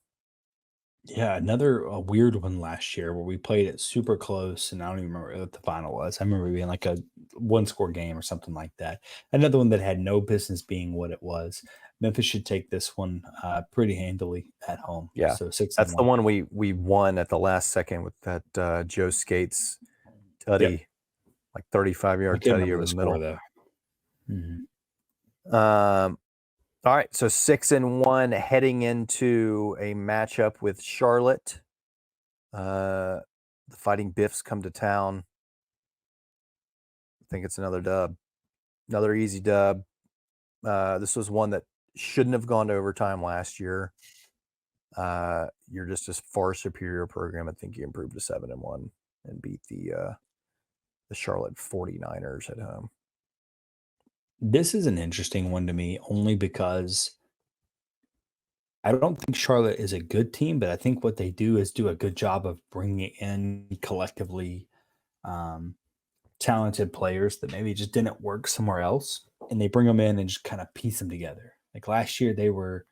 Yeah, another weird one last year where we played it super close, and I don't even remember what the final was. I remember it being like a one-score game or something like that. Another one that had no business being what it was. Memphis should take this one pretty handily at home. Yeah, so 6-1. That's the one we won at the last second with that Joe Skates tutty, like 35-yard tutty over the middle. Though. Mm-hmm. All right, so 6-1 heading into a matchup with Charlotte. The Fighting Biffs come to town. I think it's another dub, another easy dub. This was one that shouldn't have gone to overtime last year. You're just a far superior program. I think you improved to 7-1 and beat the Charlotte 49ers at home. This is an interesting one to me only because I don't think Charlotte is a good team, but I think what they do is do a good job of bringing in collectively talented players that maybe just didn't work somewhere else, and they bring them in and just kind of piece them together. Like last year, they were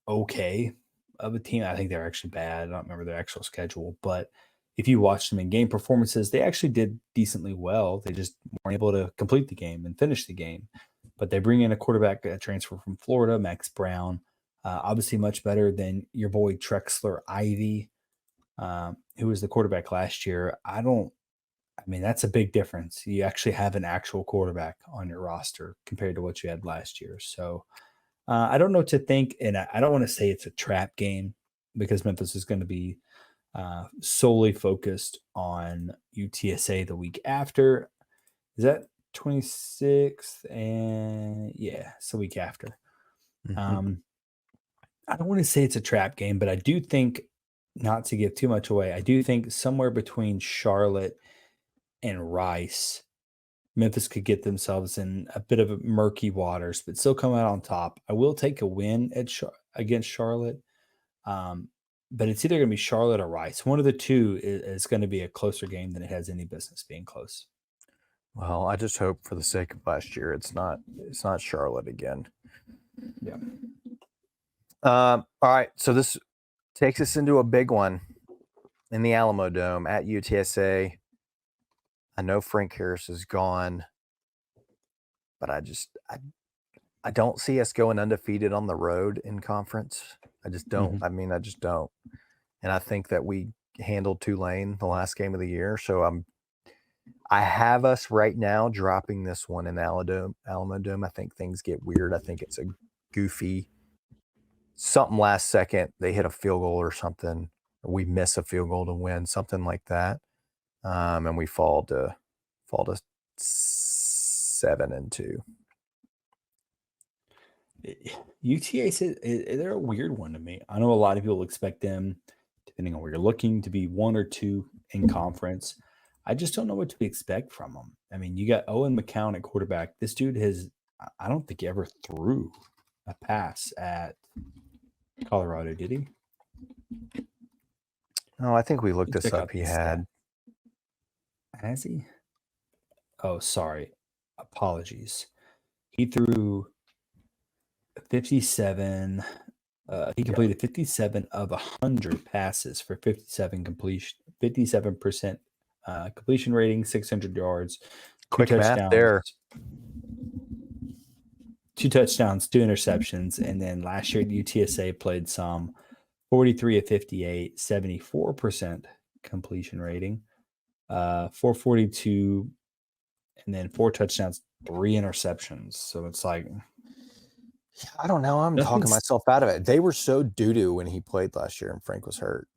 okay of a team. I think they're actually bad. I don't remember their actual schedule, but if you watch them in game performances, they actually did decently well. They just weren't able to complete the game and finish the game. But they bring in a quarterback transfer from Florida, Max Brown, obviously much better than your boy Trexler Ivy, who was the quarterback last year. That's a big difference. You actually have an actual quarterback on your roster compared to what you had last year. So I don't know what to think, and I don't want to say it's a trap game because Memphis is going to be solely focused on UTSA the week after. Is that 26th? And yeah, it's the week after. Mm-hmm. I don't want to say it's a trap game, but I do think, not to give too much away, I do think somewhere between Charlotte and Rice, Memphis could get themselves in a bit of murky waters, but still come out on top. I will take a win against Charlotte. But it's either going to be Charlotte or Rice. One of the two is going to be a closer game than it has any business being close. Well, I just hope for the sake of last year, it's not Charlotte again. Yeah. All right. So this takes us into a big one in the Alamo Dome at UTSA. I know Frank Harris is gone, but I don't see us going undefeated on the road in conference. I just don't. Mm-hmm. I just don't. And I think that we handled Tulane the last game of the year. So I have us right now dropping this one in Alamo Dome. I think things get weird. I think it's a goofy something last second. They hit a field goal or something. Or we miss a field goal to win, something like that. And we fall to 7-2. UTA, they're a weird one to me. I know a lot of people expect them, depending on where you're looking, to be 1 or 2 in conference. I just don't know what to expect from them. I mean, you got Owen McCown at quarterback. This dude I don't think he ever threw a pass at Colorado, did he? Oh, I think we looked this up. He had. Has he? Oh, sorry. Apologies. He threw 57. He completed 57 of 100 passes for 57% completion rating, 600 yards. Quick math there. 2 touchdowns, 2 interceptions, and then last year UTSA played some 43 of 58, 74% completion rating, 442, and then 4 touchdowns, 3 interceptions. So it's like, I don't know. I'm talking myself out of it. They were so doo-doo when he played last year and Frank was hurt.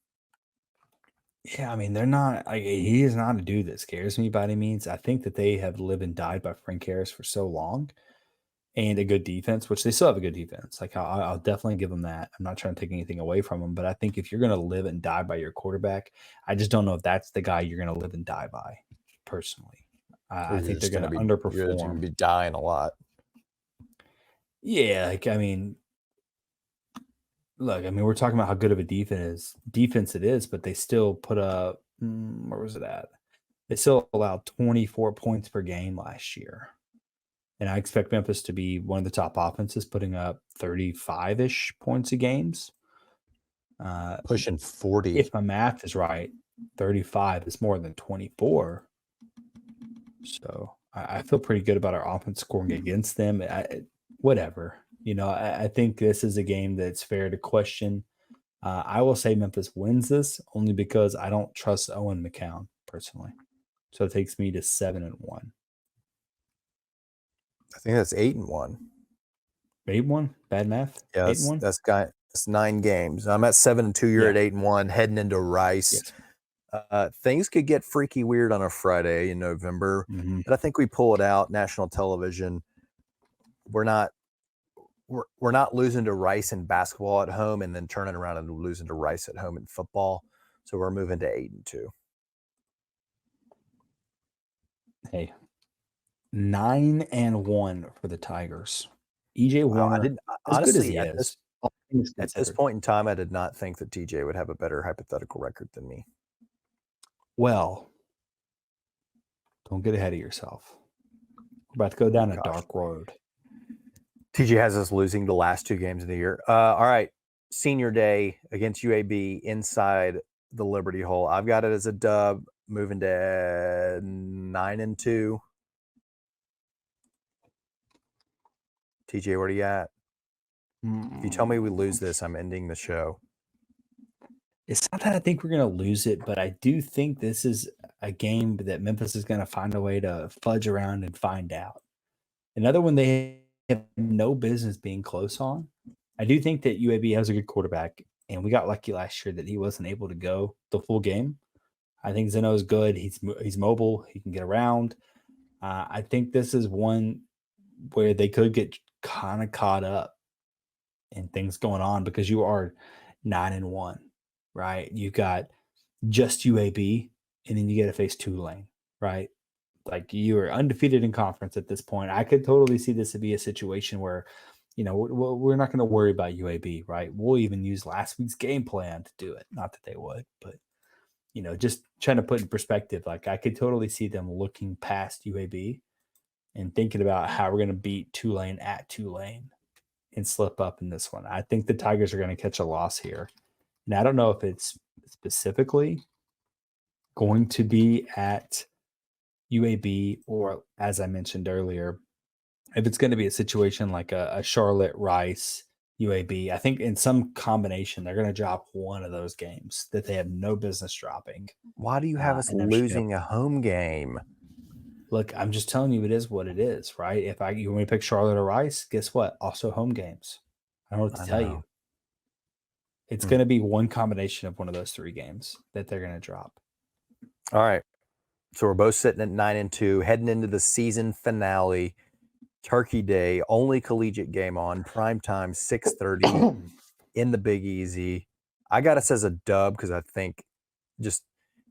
Yeah, I mean, they're not. He is not a dude that scares me by any means. I think that they have lived and died by Frank Harris for so long, and a good defense, which they still have a good defense. Like I'll definitely give them that. I'm not trying to take anything away from them, but I think if you're going to live and die by your quarterback, I just don't know if that's the guy you're going to live and die by. Personally, I think they're going to underperform. You're going to be dying a lot. Yeah, like I mean, look, I mean, we're talking about how good of a defense it is, but they still put up. Where was it at? They still allowed 24 points per game last year. And I expect Memphis to be one of the top offenses, putting up 35-ish points a games. Pushing 40. If my math is right, 35 is more than 24. So I feel pretty good about our offense scoring against them. Whatever. I think this is a game that's fair to question. I will say Memphis wins this only because I don't trust Owen McCown personally. So it takes me to 7-1. I think that's 8-1. 8-1? Bad math? Yeah, 8-1? that's 9 games. I'm at 7-2. You're at 8-1, heading into Rice. Yes. Things could get freaky weird on a Friday in November, Mhm. but I think we pull it out. National television. We're not losing to Rice in basketball at home and then turning around and losing to Rice at home in football. So we're moving to 8-2. Hey, 9-1 for the Tigers. EJ Wow, Warner, I didn't as good as honestly he at is, all things this considered. point in time, I did not think that TJ would have a better hypothetical record than me. Well, don't get ahead of yourself. We're about to go down a Gosh. dark road. TJ has us losing the last 2 games of the year. All right, senior day against UAB inside the Liberty Hole. I've got it as a dub, moving to 9-2. TJ, where are you at? If you tell me we lose this, I'm ending the show. It's not that I think we're going to lose it, but I do think this is a game that Memphis is going to find a way to fudge around and find out. Another one they have no business being close on. I do think that UAB has a good quarterback, and we got lucky last year that he wasn't able to go the full game. I think Zeno is good. He's mobile. He can get around. I think this is one where they could get kind of caught up in things going on because you are 9-1, right? You got just UAB, and then you get to face Tulane, right? Like you are undefeated in conference at this point. I could totally see this to be a situation where, we're not going to worry about UAB, right? We'll even use last week's game plan to do it. Not that they would, but just trying to put in perspective, like I could totally see them looking past UAB and thinking about how we're going to beat Tulane at Tulane and slip up in this one. I think the Tigers are going to catch a loss here. And I don't know if it's specifically going to be at UAB or, as I mentioned earlier, if it's going to be a situation like a Charlotte, Rice, UAB, I think in some combination, they're going to drop one of those games that they have no business dropping. Why do you have us and I'm just losing a home game? Look, I'm just telling you, it is what it is, right? If you want me to pick Charlotte or Rice, guess what? Also home games. I don't know what to tell you. It's going to be one combination of one of those 3 games that they're going to drop. All right. So we're both sitting at 9-2, heading into the season finale. Turkey Day, only collegiate game on, primetime, 6:30 in the Big Easy. I got us as a dub because I think just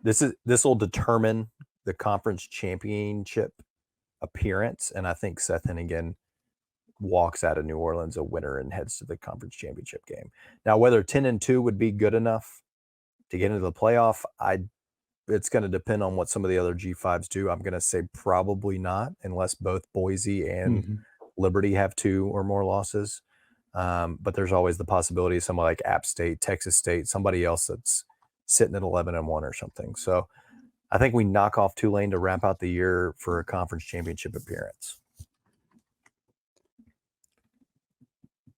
this will determine the conference championship appearance, and I think Seth Hennigan walks out of New Orleans a winner and heads to the conference championship game. Now, whether 10-2 would be good enough to get into the playoff, it's going to depend on what some of the other G5s do. I'm going to say probably not, unless both Boise and Liberty have 2 or more losses. But there's always the possibility of someone like App State, Texas State, somebody else that's sitting at 11-1 or something. So I think we knock off Tulane to wrap out the year for a conference championship appearance.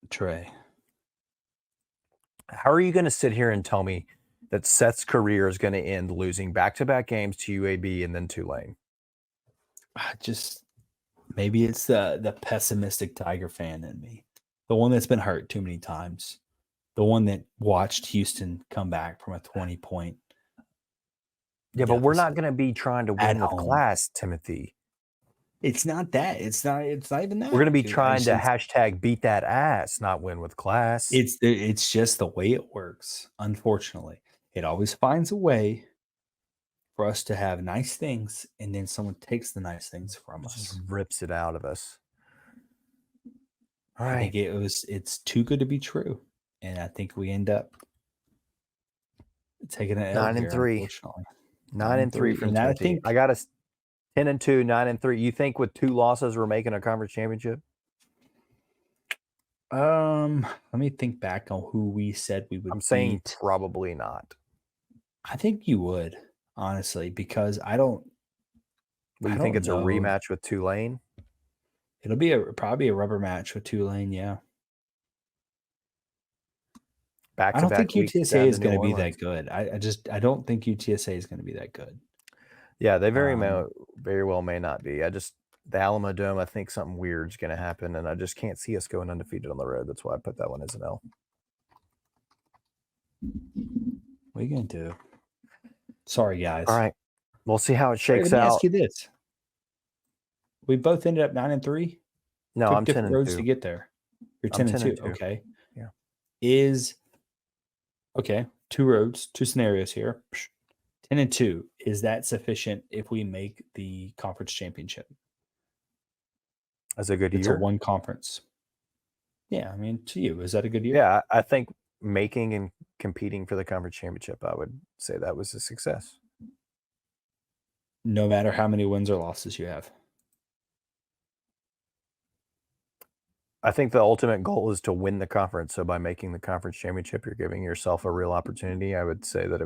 Trey, how are you going to sit here and tell me that Seth's career is going to end losing back-to-back games to UAB and then Tulane? Maybe it's the pessimistic Tiger fan in me, the one that's been hurt too many times, the one that watched Houston come back from a 20-point. Yeah, but we're not going to be trying to win with class, Timothy. It's not that. It's not even that. We're going to be trying to hashtag beat that ass, not win with class. It's just the way it works. Unfortunately, it always finds a way for us to have nice things, and then someone takes the nice things from us, just rips it out of us. All right. I think it's too good to be true, and I think we end up taking an L 9-3. unfortunately. 9-3 from And I 20. think I got us 10-2, 9-3. You think with 2 losses we're making a conference championship? let me think back on who we said we would I'm saying beat. probably not. I think you would, honestly, because I don't But I you think don't it's a know. rematch with Tulane? It'll be probably a rubber match with Tulane, yeah. Back I to don't think back weeks UTSA down is to going New to be Orleans. that good. I don't think UTSA is going to be that good. Yeah, they very Um, well may not be. The Alamo Dome, I think something weird's going to happen, and I just can't see us going undefeated on the road. That's why I put that one as an L. What are you going to do? Sorry, guys. All right, we'll see how it Hey, shakes let me out. ask you this: we both ended up 9-3. No, Took I'm different roads 10-2. to get there. You're I'm 10-2. 10-2. Okay. Yeah. Okay, 2 roads, 2 scenarios here. 10-2. Is that sufficient if we make the conference championship? That's a good It's year. a 1 conference. Yeah, I mean, to you, is that a good year? Yeah, I think making and competing for the conference championship, I would say that was a success. No matter how many wins or losses you have. I think the ultimate goal is to win the conference. So by making the conference championship, you're giving yourself a real opportunity. I would say that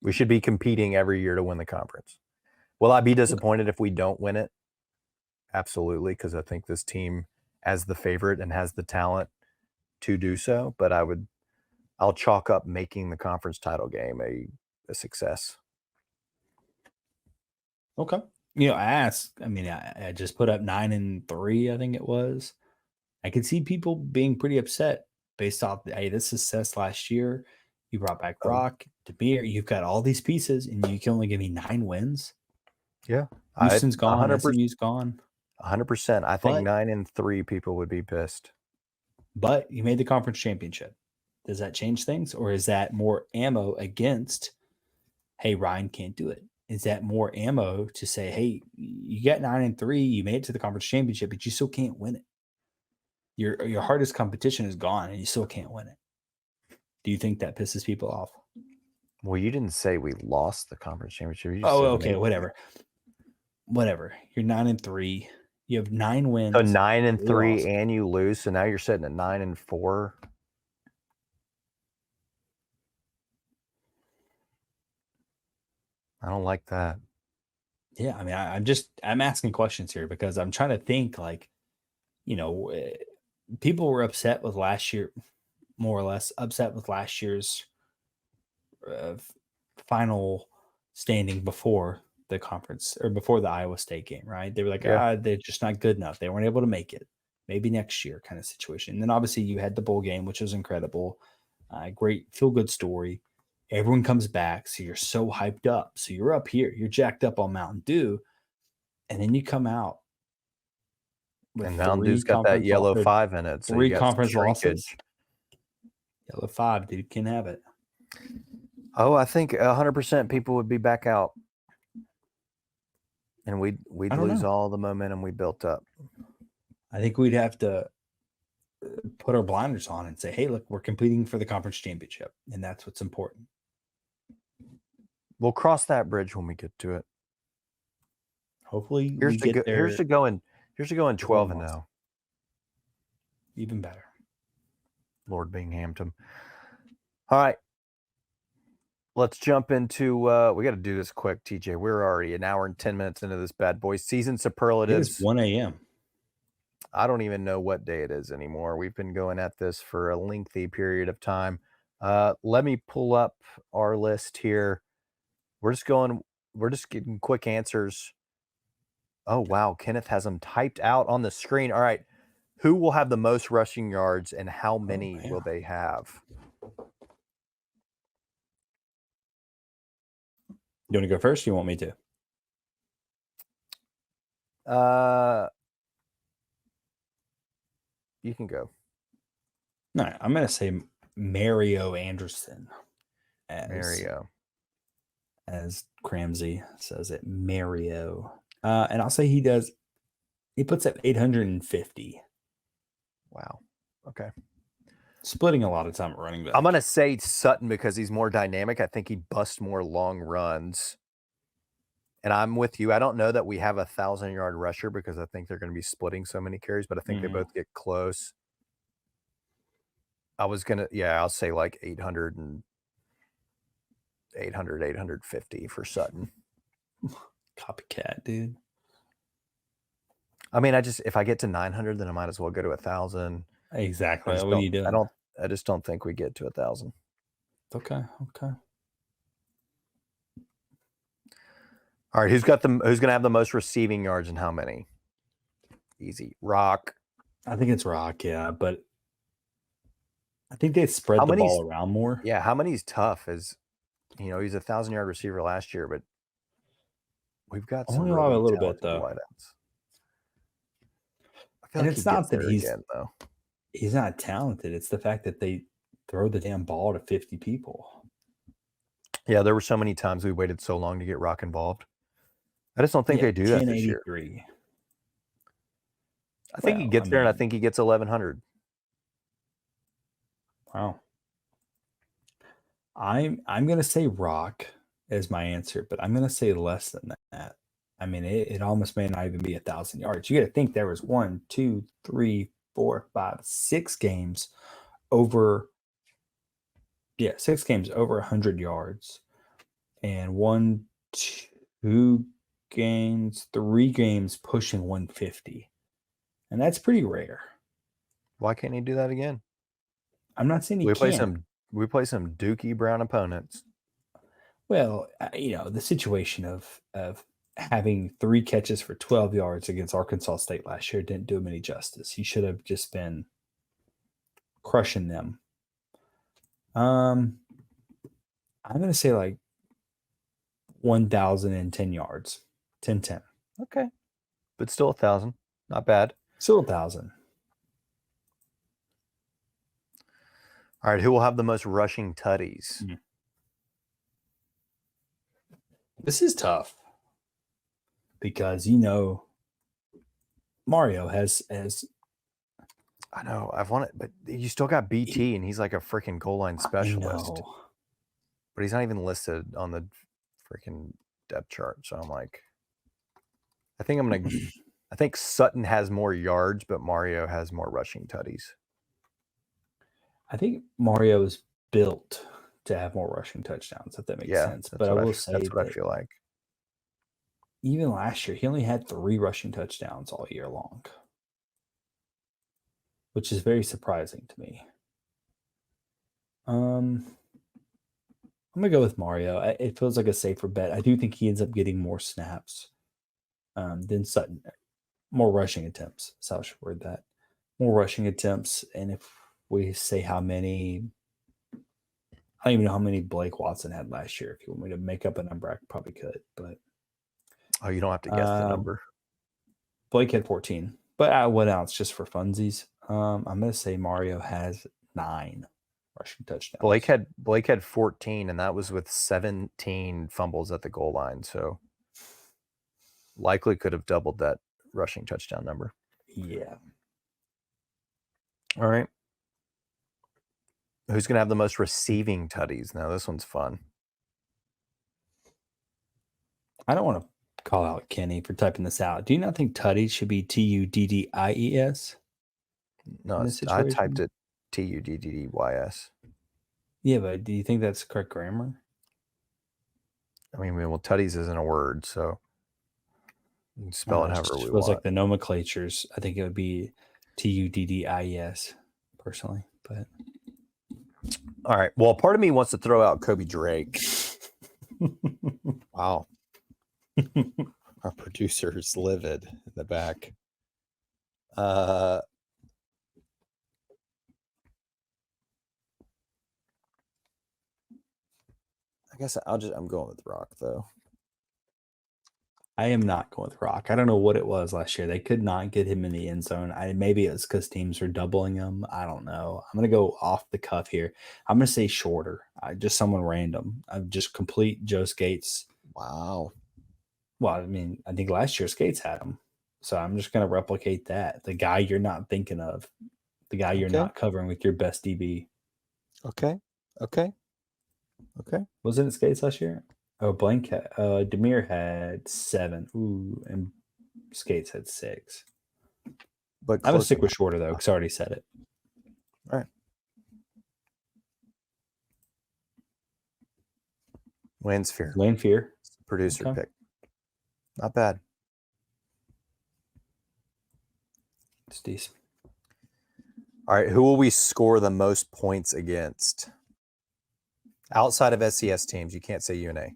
we should be competing every year to win the conference. Will I be disappointed if we don't win it? Absolutely, because I think this team as the favorite and has the talent to do so. But I'll chalk up making the conference title game a success. Okay. I just put up 9-3, I think it was. I could see people being pretty upset based off, hey, this success last year. You brought back Brock, Demir. You've got all these pieces, and you can only give me 9 wins. Yeah. Houston's gone. 100%. SMU's gone. 100%. I think But- 9-3 people would be pissed. But you made the conference championship. Does that change things? Or is that more ammo against, hey, Ryan can't do it? Is that more ammo to say, hey, you got 9-3, you made it to the conference championship, but you still can't win it? Your hardest competition is gone, and you still can't win it. Do you think that pisses people off? Well, you didn't say we lost the conference championship. You just Oh, said okay, whatever. You're 9-3. You have 9 wins. So 9-3, lost. and you lose. So now you're sitting at 9-4. I don't like that. Yeah, I mean, I'm asking questions here because I'm trying to think, like, people were upset with last year, more or less upset with last year's final standing before the conference or before the Iowa State game, right? They were like, they're just not good enough. They weren't able to make it. Maybe next year kind of situation. And then obviously you had the bowl game, which was incredible. Great feel-good story. Everyone comes back, so you're so hyped up. So you're up here. You're jacked up on Mountain Dew. And then you come out with And Mountain Dew's got that yellow 5 in it. So 3 you got conference some losses. shrinkage. Yellow 5, dude, can have it. Oh, I think 100% people would be back out. And we'd I don't lose know. all the momentum we built up. I think we'd have to put our blinders on and say, hey, look, we're competing for the conference championship. And that's what's important. We'll cross that bridge when we get to it. Hopefully Here's we get there. Here's to going 12-0. Even better. Lord Binghampton. All right. Let's jump into we got to do this quick, TJ. We're already an hour and 10 minutes into this bad boy. Season It superlatives. is 1 a.m. I don't even know what day it is anymore. We've been going at this for a lengthy period of time. Let me pull up our list here. We're just getting quick answers. Oh, wow. Kenneth has them typed out on the screen. All right. Who will have the most rushing yards and how many will they have? You want to go first? Or you want me to? You can go. No, I'm going to say Mario Anderson. Mario. As Cramsey says it, Mario. And I'll say he puts up 850. Wow. Okay. Splitting a lot of time at running back. I'm going to say Sutton because he's more dynamic. I think he busts more long runs. And I'm with you. I don't know that we have a 1,000-yard rusher because I think they're going to be splitting so many carries, but I think they both get close. I was going to, I'll say like 800, 850 for Sutton. Copycat, dude. I mean, if I get to 900, then I might as well go to 1,000. Exactly. What are you doing? I just don't think we get to 1,000. Okay. All right, who's going to have the most receiving yards and how many? Easy. Rock. I think it's Rock, yeah, but I think they spread the ball around more. Yeah, how many's tough? He's a 1,000-yard receiver last year, but we've got some only a little bit though. wideouts. I And feel like it's not that he's not talented. It's the fact that they throw the damn ball to 50 people. Yeah, there were so many times we waited so long to get Rock involved. I just don't think they do that this year. I think he gets there, and I think he gets 1,100. Wow. I'm going to say Rock as my answer, but I'm going to say less than that. I mean, it almost may not even be 1,000 yards. You got to think there was 1, 2, 3, 4, 5, 6 games over. Yeah, 6 games over 100 yards, and 1, 2 games, 3 games pushing 150, and that's pretty rare. Why can't he do that again? I'm not saying he can't. We play some Dookie Brown opponents. Well, the situation of having 3 catches for 12 yards against Arkansas State last year didn't do him any justice. He should have just been crushing them. I'm going to say like 1,010 yards, 10. Okay, but still 1,000, not bad. Still 1,000. All right, who will have the most rushing tutties? This is tough because Mario has. I know I've won it, but you still got BT, and he's like a freaking goal line specialist. But he's not even listed on the freaking depth chart. So I'm like, I think Sutton has more yards, but Mario has more rushing tutties. I think Mario is built to have more rushing touchdowns, if that makes sense. But I will say that's what I feel like. Even last year, he only had 3 rushing touchdowns all year long, which is very surprising to me. I'm going to go with Mario. It feels like a safer bet. I do think he ends up getting more snaps than Sutton. More rushing attempts. That's how I should word that. More rushing attempts. And if we say how many, I don't even know how many Blake Watson had last year. If you want me to make up a number, I probably could. But you don't have to guess the number. Blake had 14. But what else? Just for funsies. I'm going to say Mario has 9 rushing touchdowns. Blake had 14, and that was with 17 fumbles at the goal line. So likely could have doubled that rushing touchdown number. Yeah. All right. Who's going to have the most receiving tutties? Now, this one's fun. I don't want to call out Kenny for typing this out. Do you not think tutties should be Tuddies? No, I typed it Tuddies. Yeah, but do you think that's correct grammar? I mean, tutties isn't a word, so you can spell it however we want. Feels like the nomenclatures. I think it would be Tuddies, personally. But all right. Well, part of me wants to throw out Kobe Drake. Wow. Our producer's livid in the back. I guess I'm going with Rock, though. I am not going with Rock. I don't know what it was last year. They could not get him in the end zone. Maybe it's because teams are doubling him. I don't know. I'm going to go off the cuff here. I'm going to say shorter. Just someone random. I'm just complete Joe Skates. Wow. Well, I mean, I think last year Skates had him. So I'm just going to replicate that. The guy you're not thinking of the guy you're Okay. not covering with your best DB. Okay. Wasn't it Skates last year? Oh, Blank had, Demir had 7. Ooh, and Skates had 6. But I'm gonna close stick with enough. shorter though, because I already said it. Landspear, Lane Fear. producer Okay. pick. Not bad. It's decent. All right, who will we score the most points against? Outside of SCS teams, you can't say UNA.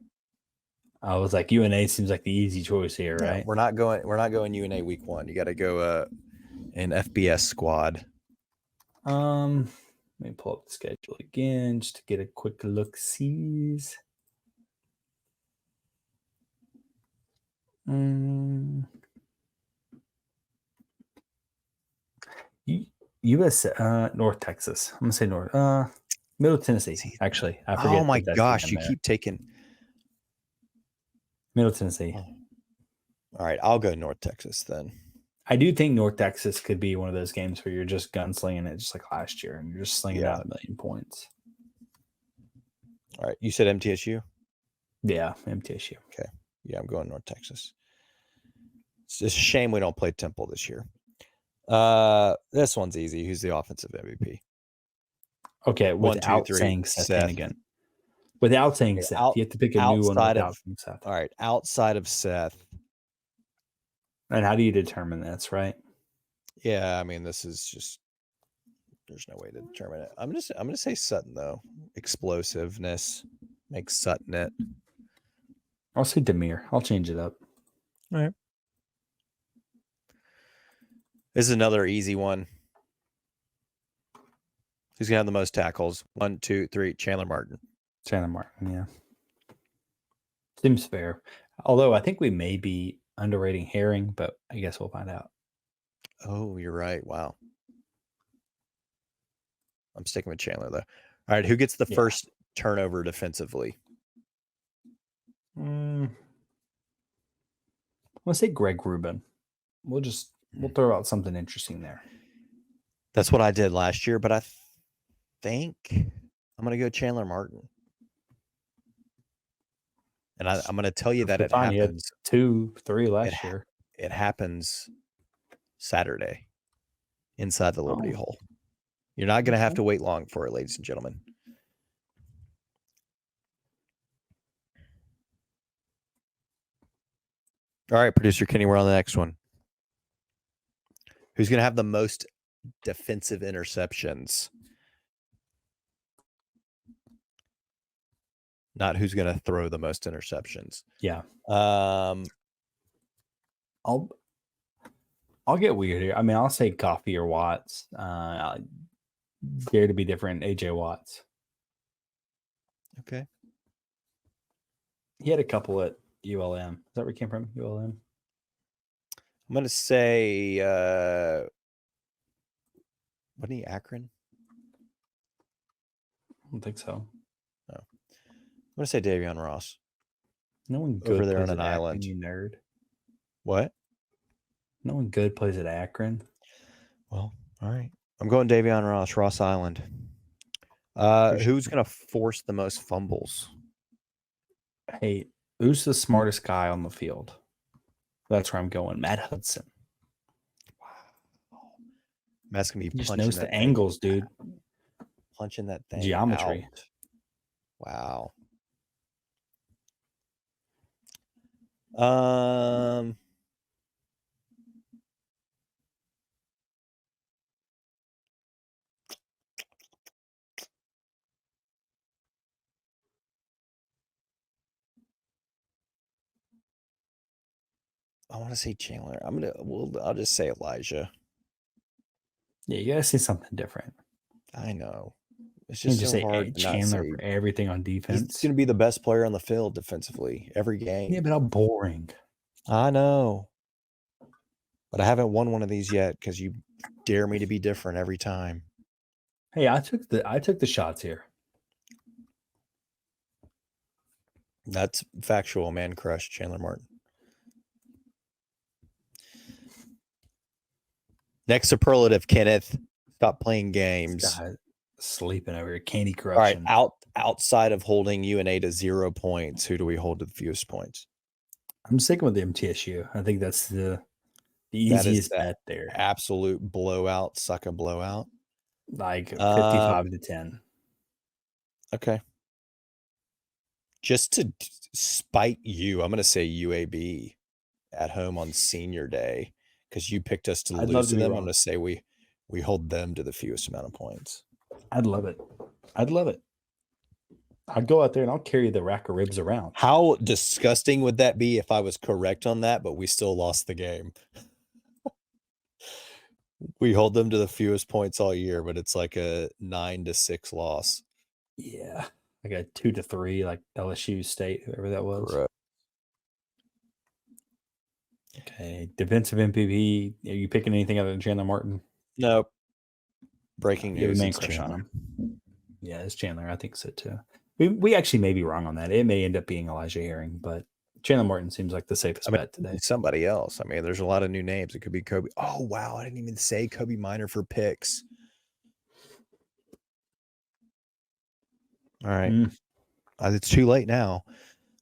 I was like, UNA seems like the easy choice here, Yeah, right? we're not going UNA week 1. You got to go an FBS squad. Let me pull up the schedule again just to get a quick look. Sees. US North Texas. I'm gonna say North Middle Tennessee. Actually, I forget. Oh my that that's gosh, in you there. keep taking. Middle Tennessee. All right, I'll go North Texas then. I do think North Texas could be one of those games where you're just gunslinging it, just like last year, and you're just slinging out 1,000,000 points. All right, you said MTSU? Yeah, MTSU. Okay, yeah, I'm going North Texas. It's a shame we don't play Temple this year. This one's easy. Who's the offensive MVP? Okay, 1, 2, without 3, saying Seth Seth. Finnegan. Without saying Okay, Seth, you have to pick a new one outside without of- saying Seth. All right, outside of Seth. And how do you determine this, right? Yeah, I mean, this is just. There's no way to determine it. I'm gonna say Sutton though. Explosiveness makes Sutton it. I'll say Demir. I'll change it up. All right. This is another easy one. Who's gonna have the most tackles? 1, 2, 3. Chandler Martin. Chandler Martin, yeah. Seems fair. Although I think we may be underrating Herring, but I guess we'll find out. Oh, you're right. Wow. I'm sticking with Chandler though. All right, who gets the first turnover defensively? Let's say Greg Rubin. We'll throw out something interesting there. That's what I did last year, but I think I'm gonna go Chandler Martin. And I'm going to tell you that it Fine, happens 2, 3 last year. It happens Saturday inside the Liberty Hole. You're not going to have to wait long for it, ladies and gentlemen. All right, producer Kenny, we're on the next one. Who's going to have the most defensive interceptions? Not who's going to throw the most interceptions. Yeah. I'll get weird here. I mean, I'll say Coffee or Watts. Dare to be different, AJ Watts. Okay. He had a couple at ULM. Is that where he came from? ULM? I'm going to say, wasn't he Akron? I don't think so. I'm going to say Davion Ross. No one good over there plays on an at Akron, island. you nerd. What? No one good plays at Akron. Well, all right. I'm going Davion Ross, Ross Island. Who's going to force the most fumbles? Hey, who's the smartest guy on the field? That's where I'm going. Matt Hudson. Wow. Matt's going to be He just punching knows that the angles, dude. Punching that thing Geometry. out. Wow. I want to say Chandler. I'll just say Elijah. Yeah, you gotta say something different. I know. It's You can just just so say hard to not Chandler say. for everything on He's defense. going to be the best player on the field defensively every game. Yeah, but how boring. I know. But I haven't won one of these yet because you dare me to be different every time. Hey, I took the shots here. That's factual, man crush, Chandler Martin. Next superlative, Kenneth. Stop playing This games. guy sleeping over here. Candy All right, corruption. outside of holding UNA to 0 points, who do we hold to the fewest points? I'm sticking with the MTSU. I think that's the That is easiest the bet there. absolute blowout, sucker blowout. Like 55 to 10. Okay. Just to spite you, I'm going to say UAB at home on senior day because you picked us to I'd love lose to to be them. wrong. I'm going to say we hold them to the fewest amount of points. I'd love it. I'd love it. I'd go out there and I'll carry the rack of ribs around. How disgusting would that be if I was correct on that, but we still lost the game? We hold them to the fewest points all year, but it's like a 9-6 loss. Yeah. Like a 2 to 3, like LSU State, whoever that was. Correct. Okay. Defensive MVP. Are you picking anything other than Chandler Martin? Nope. Breaking You have a news. man It's crush on Chandler. him. Yeah, it's Chandler. I think so too. We actually may be wrong on that. It may end up being Elijah Herring, but Chandler Martin seems like the safest bet today. Somebody else. I mean, there's a lot of new names. It could be Kobe. Oh, wow. I didn't even say Kobe Minor for picks. All right. It's too late now.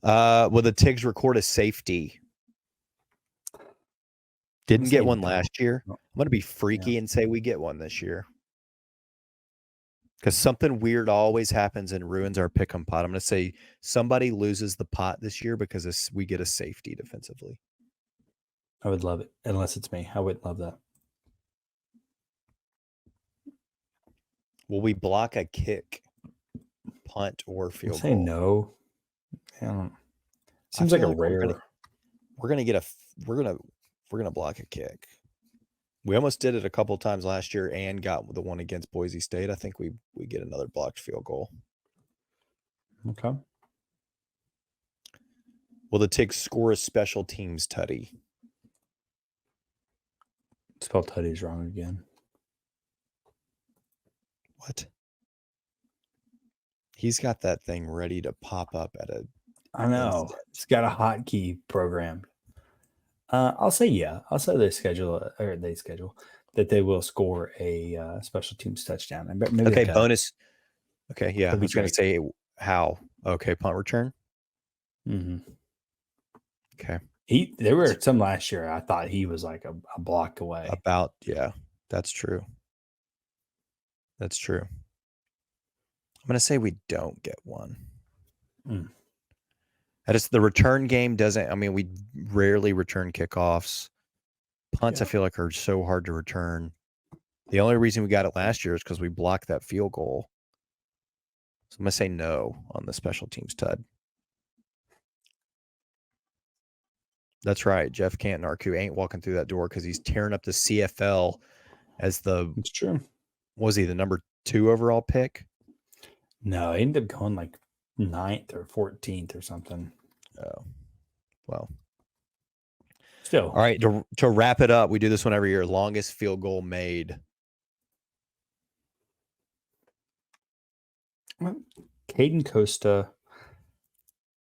Will the Tigs record a safety? Didn't get one last year. I'm going to be freaky and say we get one this year. Because something weird always happens and ruins our pick 'em pot. I'm going to say somebody loses the pot this year because we get a safety defensively. I would love it, unless it's me. I would love that. Will we block a kick, punt, or field Say goal? no. I don't. Seems like a rare. We're gonna block a kick. We almost did it a couple times last year and got the one against Boise State. I think we get another blocked field goal. Okay. Will the Tigs score a special teams tutty? Spelled tutty's wrong again. What? He's got that thing ready to pop up at a. I know. instant. It's got a hotkey programmed. I'll say yeah. I'll say they schedule that they will score a special teams touchdown. Maybe Okay, bonus. Okay, yeah. I That'd be was going to say how. Okay, punt return. Mm-hmm. Okay. There were some last year. I thought he was like a block away. Yeah, that's true. That's true. I'm going to say we don't get one. The return game doesn't. I mean, we rarely return kickoffs. Punts, I feel like, are so hard to return. The only reason we got it last year is because we blocked that field goal. So I'm going to say no on the special teams tud. That's right. Jeff Canton, Arcu ain't walking through that door because he's tearing up the CFL as the. It's true. Was he the number 2 overall pick? No, he ended up going like 9th or 14th or something. Oh, well. Still. All right. To wrap it up, we do this one every year. Longest field goal made. Caden Costa,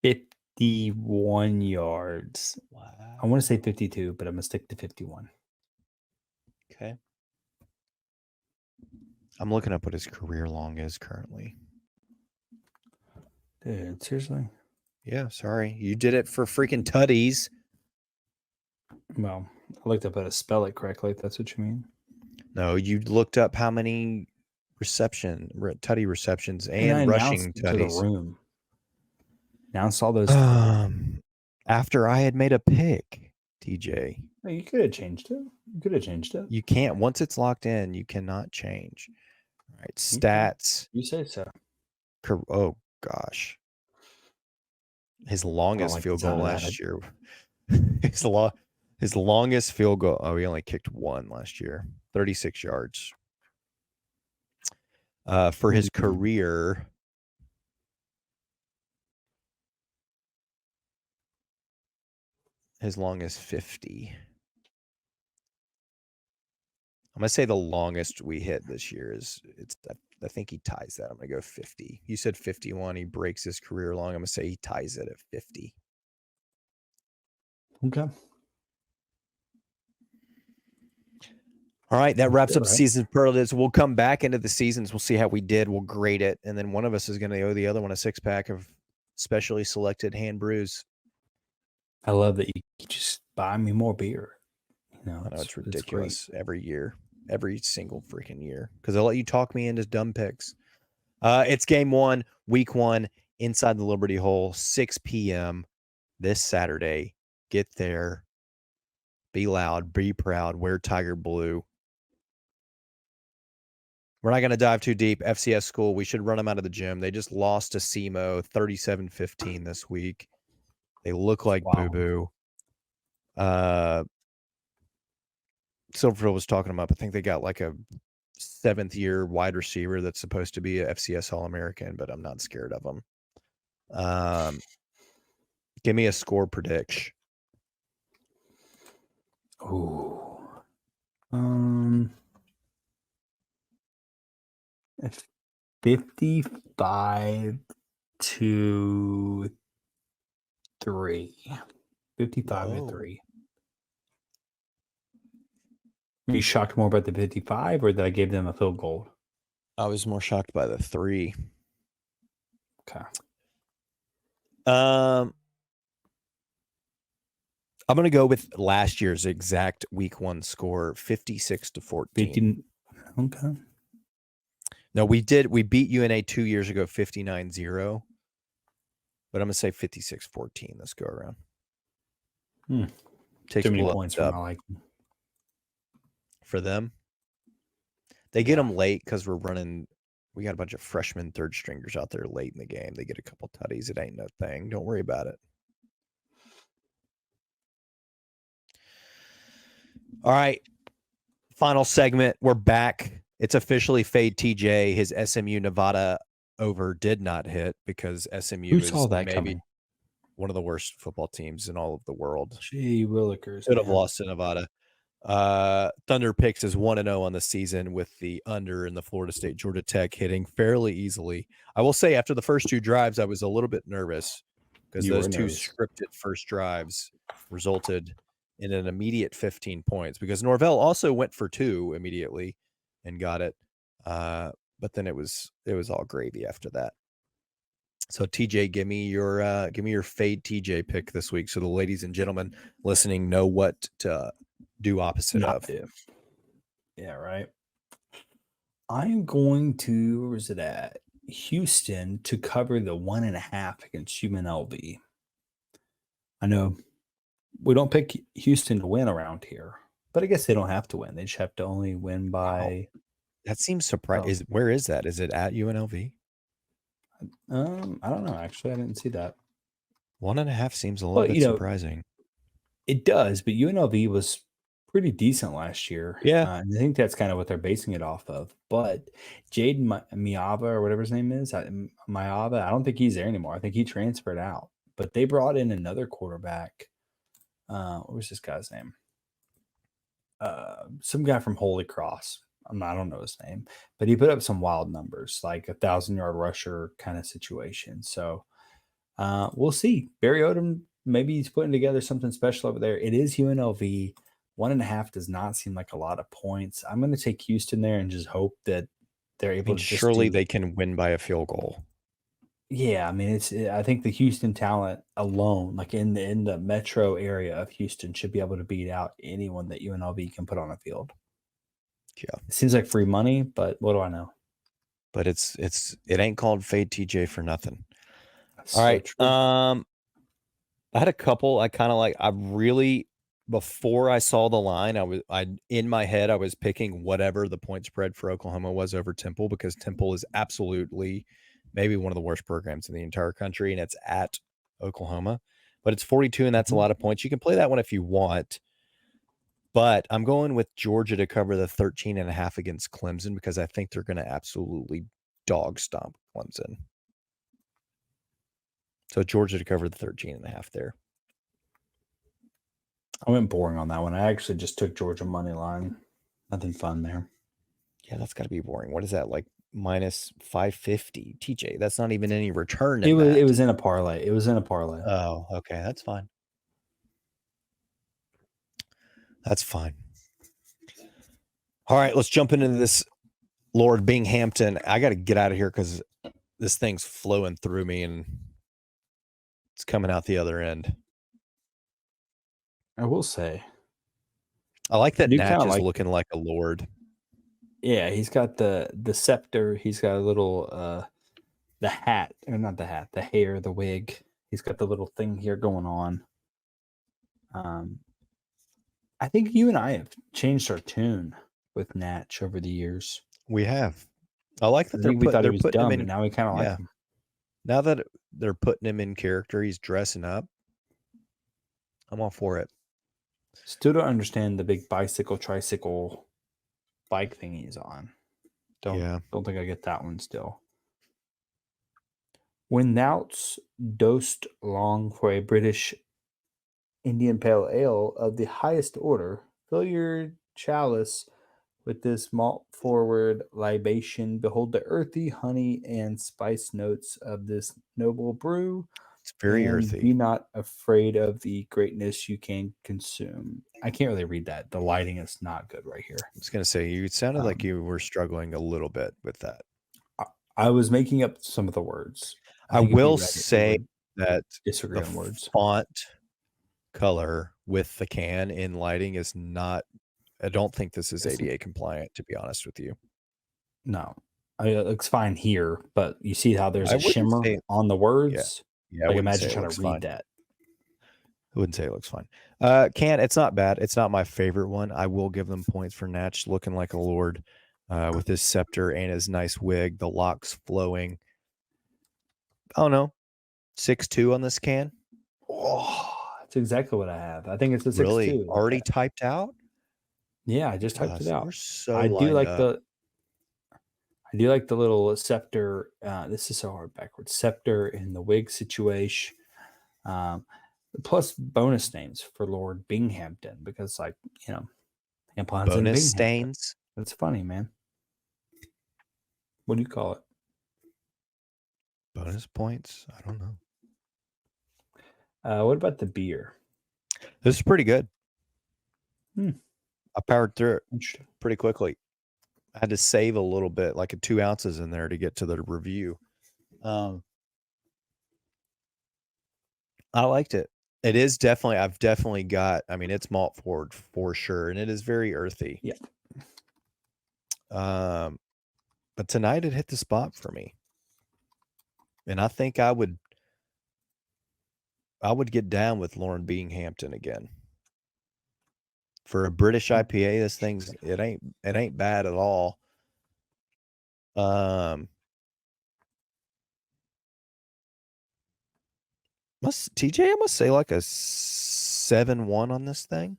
51 yards. Wow. I want to say 52, but I'm going to stick to 51. Okay. I'm looking up what his career long is currently. Dude, seriously? Yeah, sorry. You did it for freaking tutties. Well, I looked up how to spell it correctly, if that's what you mean. No, you looked up how many tutty receptions and rushing to tutties. the room. Announced all those. After I had made a pick, TJ. No, you could have changed it. You can't. Once it's locked in, you cannot change. All right, stats. You say so. Oh, gosh. His longest field goal last year. His longest field goal. Oh, he only kicked one last year. 36 yards. For his career, his longest 50. I'm gonna say the longest we hit this year I think he ties that. I'm gonna go 50. You said 51. He breaks his career long. I'm gonna say he ties it at 50. Okay. All All right, that wraps Good, up right? season superlatives. We'll come back into the seasons. We'll see how we did. We'll grade it, and then one of us is going to owe the other one a 6-pack of specially selected hand brews. I love that you just buy me more beer. You know, I know it's great. ridiculous every year, every single freaking year, because they'll let you talk me into dumb picks. It's game 1, week 1, inside the Liberty Hole, 6 p.m. this Saturday. Get there. Be loud. Be proud. Wear tiger blue. We're not going to dive too deep. FCS school, we should run them out of the gym. They just lost to SEMO 37-15 this week. They look like Wow. boo-boo. Silverfield was talking about, I think they got like a 7th-year wide receiver that's supposed to be a FCS All-American, but I'm not scared of him. Give me a score prediction. Ooh. It's 55-3. 55-3. Are you shocked more about the 55 or that I gave them a field goal? I was more shocked by the 3. Okay. I'm going to go with last year's exact week 1 score, 56-14. 15. Okay. No, we beat UNA 2 years ago, 59-0. But I'm going to say 56-14 this go around. Too many points for my liking. For them. They get them late because we got a bunch of freshman third stringers out there late in the game. They get a couple tutties. It ain't no thing. Don't worry about it. All right. Final segment. We're back. It's officially Fade TJ. His SMU Nevada over did not hit because SMU Who is saw that maybe coming? one of the worst football teams in all of the world. Gee willikers. Could have man. lost to Nevada. Thunder picks is 1-0 on the season with the under in the Florida State Georgia Tech hitting fairly easily. I will say after the first 2 drives, I was a little bit nervous because those 2 scripted first drives resulted in an immediate 15 points because Norvell also went for 2 immediately and got it. But then it was all gravy after that. So TJ, give me your fade TJ pick this week so the ladies and gentlemen listening know what to do opposite of. Yeah, right. I'm going to, where is it at? Houston to cover the 1.5 against UNLV. I know we don't pick Houston to win around here, but I guess they don't have to win. They just have to only win by. That seems surprising. Where is that? Is it at UNLV? I don't know. Actually, I didn't see that. 1.5 seems a little bit surprising. It does, but UNLV was pretty decent last year. Yeah. And I think that's kind of what they're basing it off of. But Jade Miava or whatever his name is, Miava, I don't think he's there anymore. I think he transferred out. But they brought in another quarterback. What was this guy's name? Some guy from Holy Cross. I don't know his name, but he put up some wild numbers, like 1,000-yard rusher kind of situation. So we'll see. Barry Odom, maybe he's putting together something special over there. It is UNLV. 1.5 does not seem like a lot of points. I'm going to take Houston there and just hope that they're able to. Surely they can win by a field goal. Yeah, I mean, I think the Houston talent alone, like in the metro area of Houston, should be able to beat out anyone that UNLV can put on a field. Yeah, it seems like free money, but what do I know? But it ain't called Fade TJ for nothing. That's all so right. true. I had a couple. I kind of like. I really before I saw the line, I in my head I was picking whatever the point spread for Oklahoma was over Temple because Temple is absolutely maybe one of the worst programs in the entire country, and it's at Oklahoma. But it's 42, and that's a lot of points. You can play that one if you want. But I'm going with Georgia to cover the 13.5 against Clemson because I think they're going to absolutely dog stomp Clemson. So Georgia to cover the 13.5 there. I went boring on that one. I actually just took Georgia money line. Nothing fun there. Yeah, that's got to be boring. What is that, like minus 550? TJ, that's not even any return. It was in a parlay. It was in a parlay. Oh, okay. That's fine. That's fine. All right, let's jump into this Lord Binghampton. I got to get out of here because this thing's flowing through me and it's coming out the other end. I will say, I like that You Natch kinda is like- looking like a lord. yeah, he's got the scepter. He's got a little the hat, or not the hat, the hair, the wig. He's got the little thing here going on. I think you and I have changed our tune with Natch over the years. We have. I like I that they're think we thought he they're was putting dumb, him and in. now we kind of like Yeah. him. Now that they're putting him in character, he's dressing up. I'm all for it. Still don't understand the big bicycle, tricycle, bike thing he's on. Yeah. Don't think I get that one still. When thou'st dosed long for a British Indian Pale Ale of the highest order, fill your chalice with this malt forward libation. Behold the earthy honey and spice notes of this noble brew. It's very and earthy. Be not afraid of the greatness you can consume. I can't really read that. The lighting is not good right here. I was going to say, you sounded like Um, you were struggling a little bit with that. I was making up some of the words. I think if you will read it, you say would that disagree the on words. font color with the can in lighting is not, I don't think this is It's- ADA compliant, to be honest with you. No, it looks fine here, but you see how there's I a wouldn't shimmer say- on the words. Yeah, I Like wouldn't imagine say it trying looks to read fine. that. I wouldn't say it looks fine. Can, it's not bad. It's not my favorite one. I will give them points for Natch looking like a lord with his scepter and his nice wig, the locks flowing. I don't know. 6.2 on this can. Oh, that's exactly what I have. I think it's a 6.2. Really? Already typed out? Yeah, I just typed it Gosh, out. we're so I do lined like up. the little scepter. This is so hard backwards. Scepter in the wig situation. Plus bonus names for Lord Binghampton because, like, Hampline's in bonus Binghampton. stains. That's funny, man. What do you call it? Bonus points. I don't know. What about the beer? This is pretty good. Hmm. I powered through it Interesting. pretty quickly. I had to save a little bit, like 2 ounces in there to get to the review. I liked it. It is definitely, I've definitely got, I mean, it's malt forward for sure. And it is very earthy. Yeah. But tonight it hit the spot for me. And I think I would get down with Lauren Binghampton again. For a British IPA, this thing's it ain't bad at all. TJ, I must say like a 7.1 on this thing.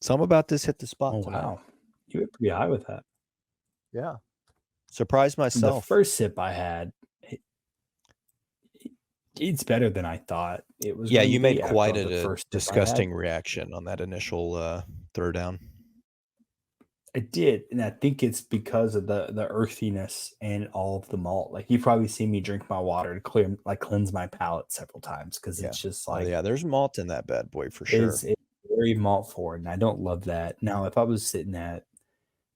Something about this hit the spot. Oh, tonight. wow. You went pretty high with that. Yeah. Surprised The myself. first sip I had, it's better than I thought it was. Yeah, going to you made be after quite the a first sip I had. disgusting reaction on that initial throwdown. I did, and I think it's because of the earthiness and all of the malt. Like, you've probably seen me drink my water to cleanse my palate several times because it's just like, yeah, there's malt in that bad boy for sure. it's very malt forward, and I don't love that. Now, if I was sitting at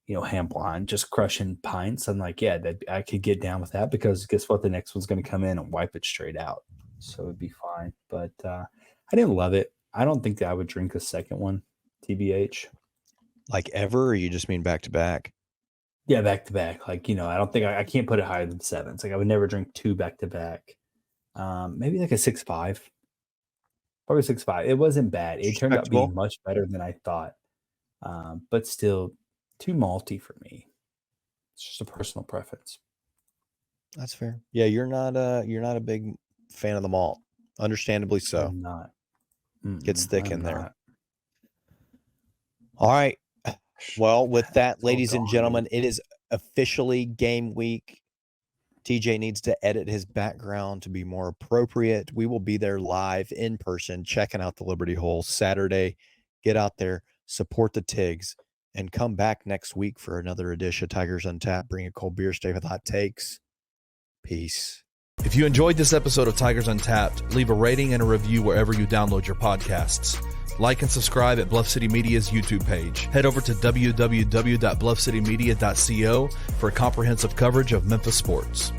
Hampline just crushing pints, I'm like, yeah, I could get down with that because guess what? The next one's going to come in and wipe it straight out, so it'd be fine. But I didn't love it. I don't think that I would drink a second one, TBH. Like ever, or you just mean back to back? Yeah, back to back. Like, I don't think I can't put it higher than 7. It's like I would never drink 2 back to back. Maybe like a 6.5. Probably 6.5. It wasn't bad. It turned out to be Respectable. much better than I thought. But still too malty for me. It's just a personal preference. That's fair. Yeah, you're not a big fan of the malt. Understandably so. I'm not. Gets thick I'm in there. not. All right. Well, with that, It's all ladies and gone, gentlemen, man. it is officially game week. TJ needs to edit his background to be more appropriate. We will be there live in person, checking out the Liberty Hole Saturday. Get out there, support the Tigs, and come back next week for another edition of Tigers Untapped. Bring a cold beer, stay with hot takes. Peace. If you enjoyed this episode of Tigers Untapped, leave a rating and a review wherever you download your podcasts. Like and subscribe at Bluff City Media's YouTube page. Head over to www.bluffcitymedia.co for comprehensive coverage of Memphis sports.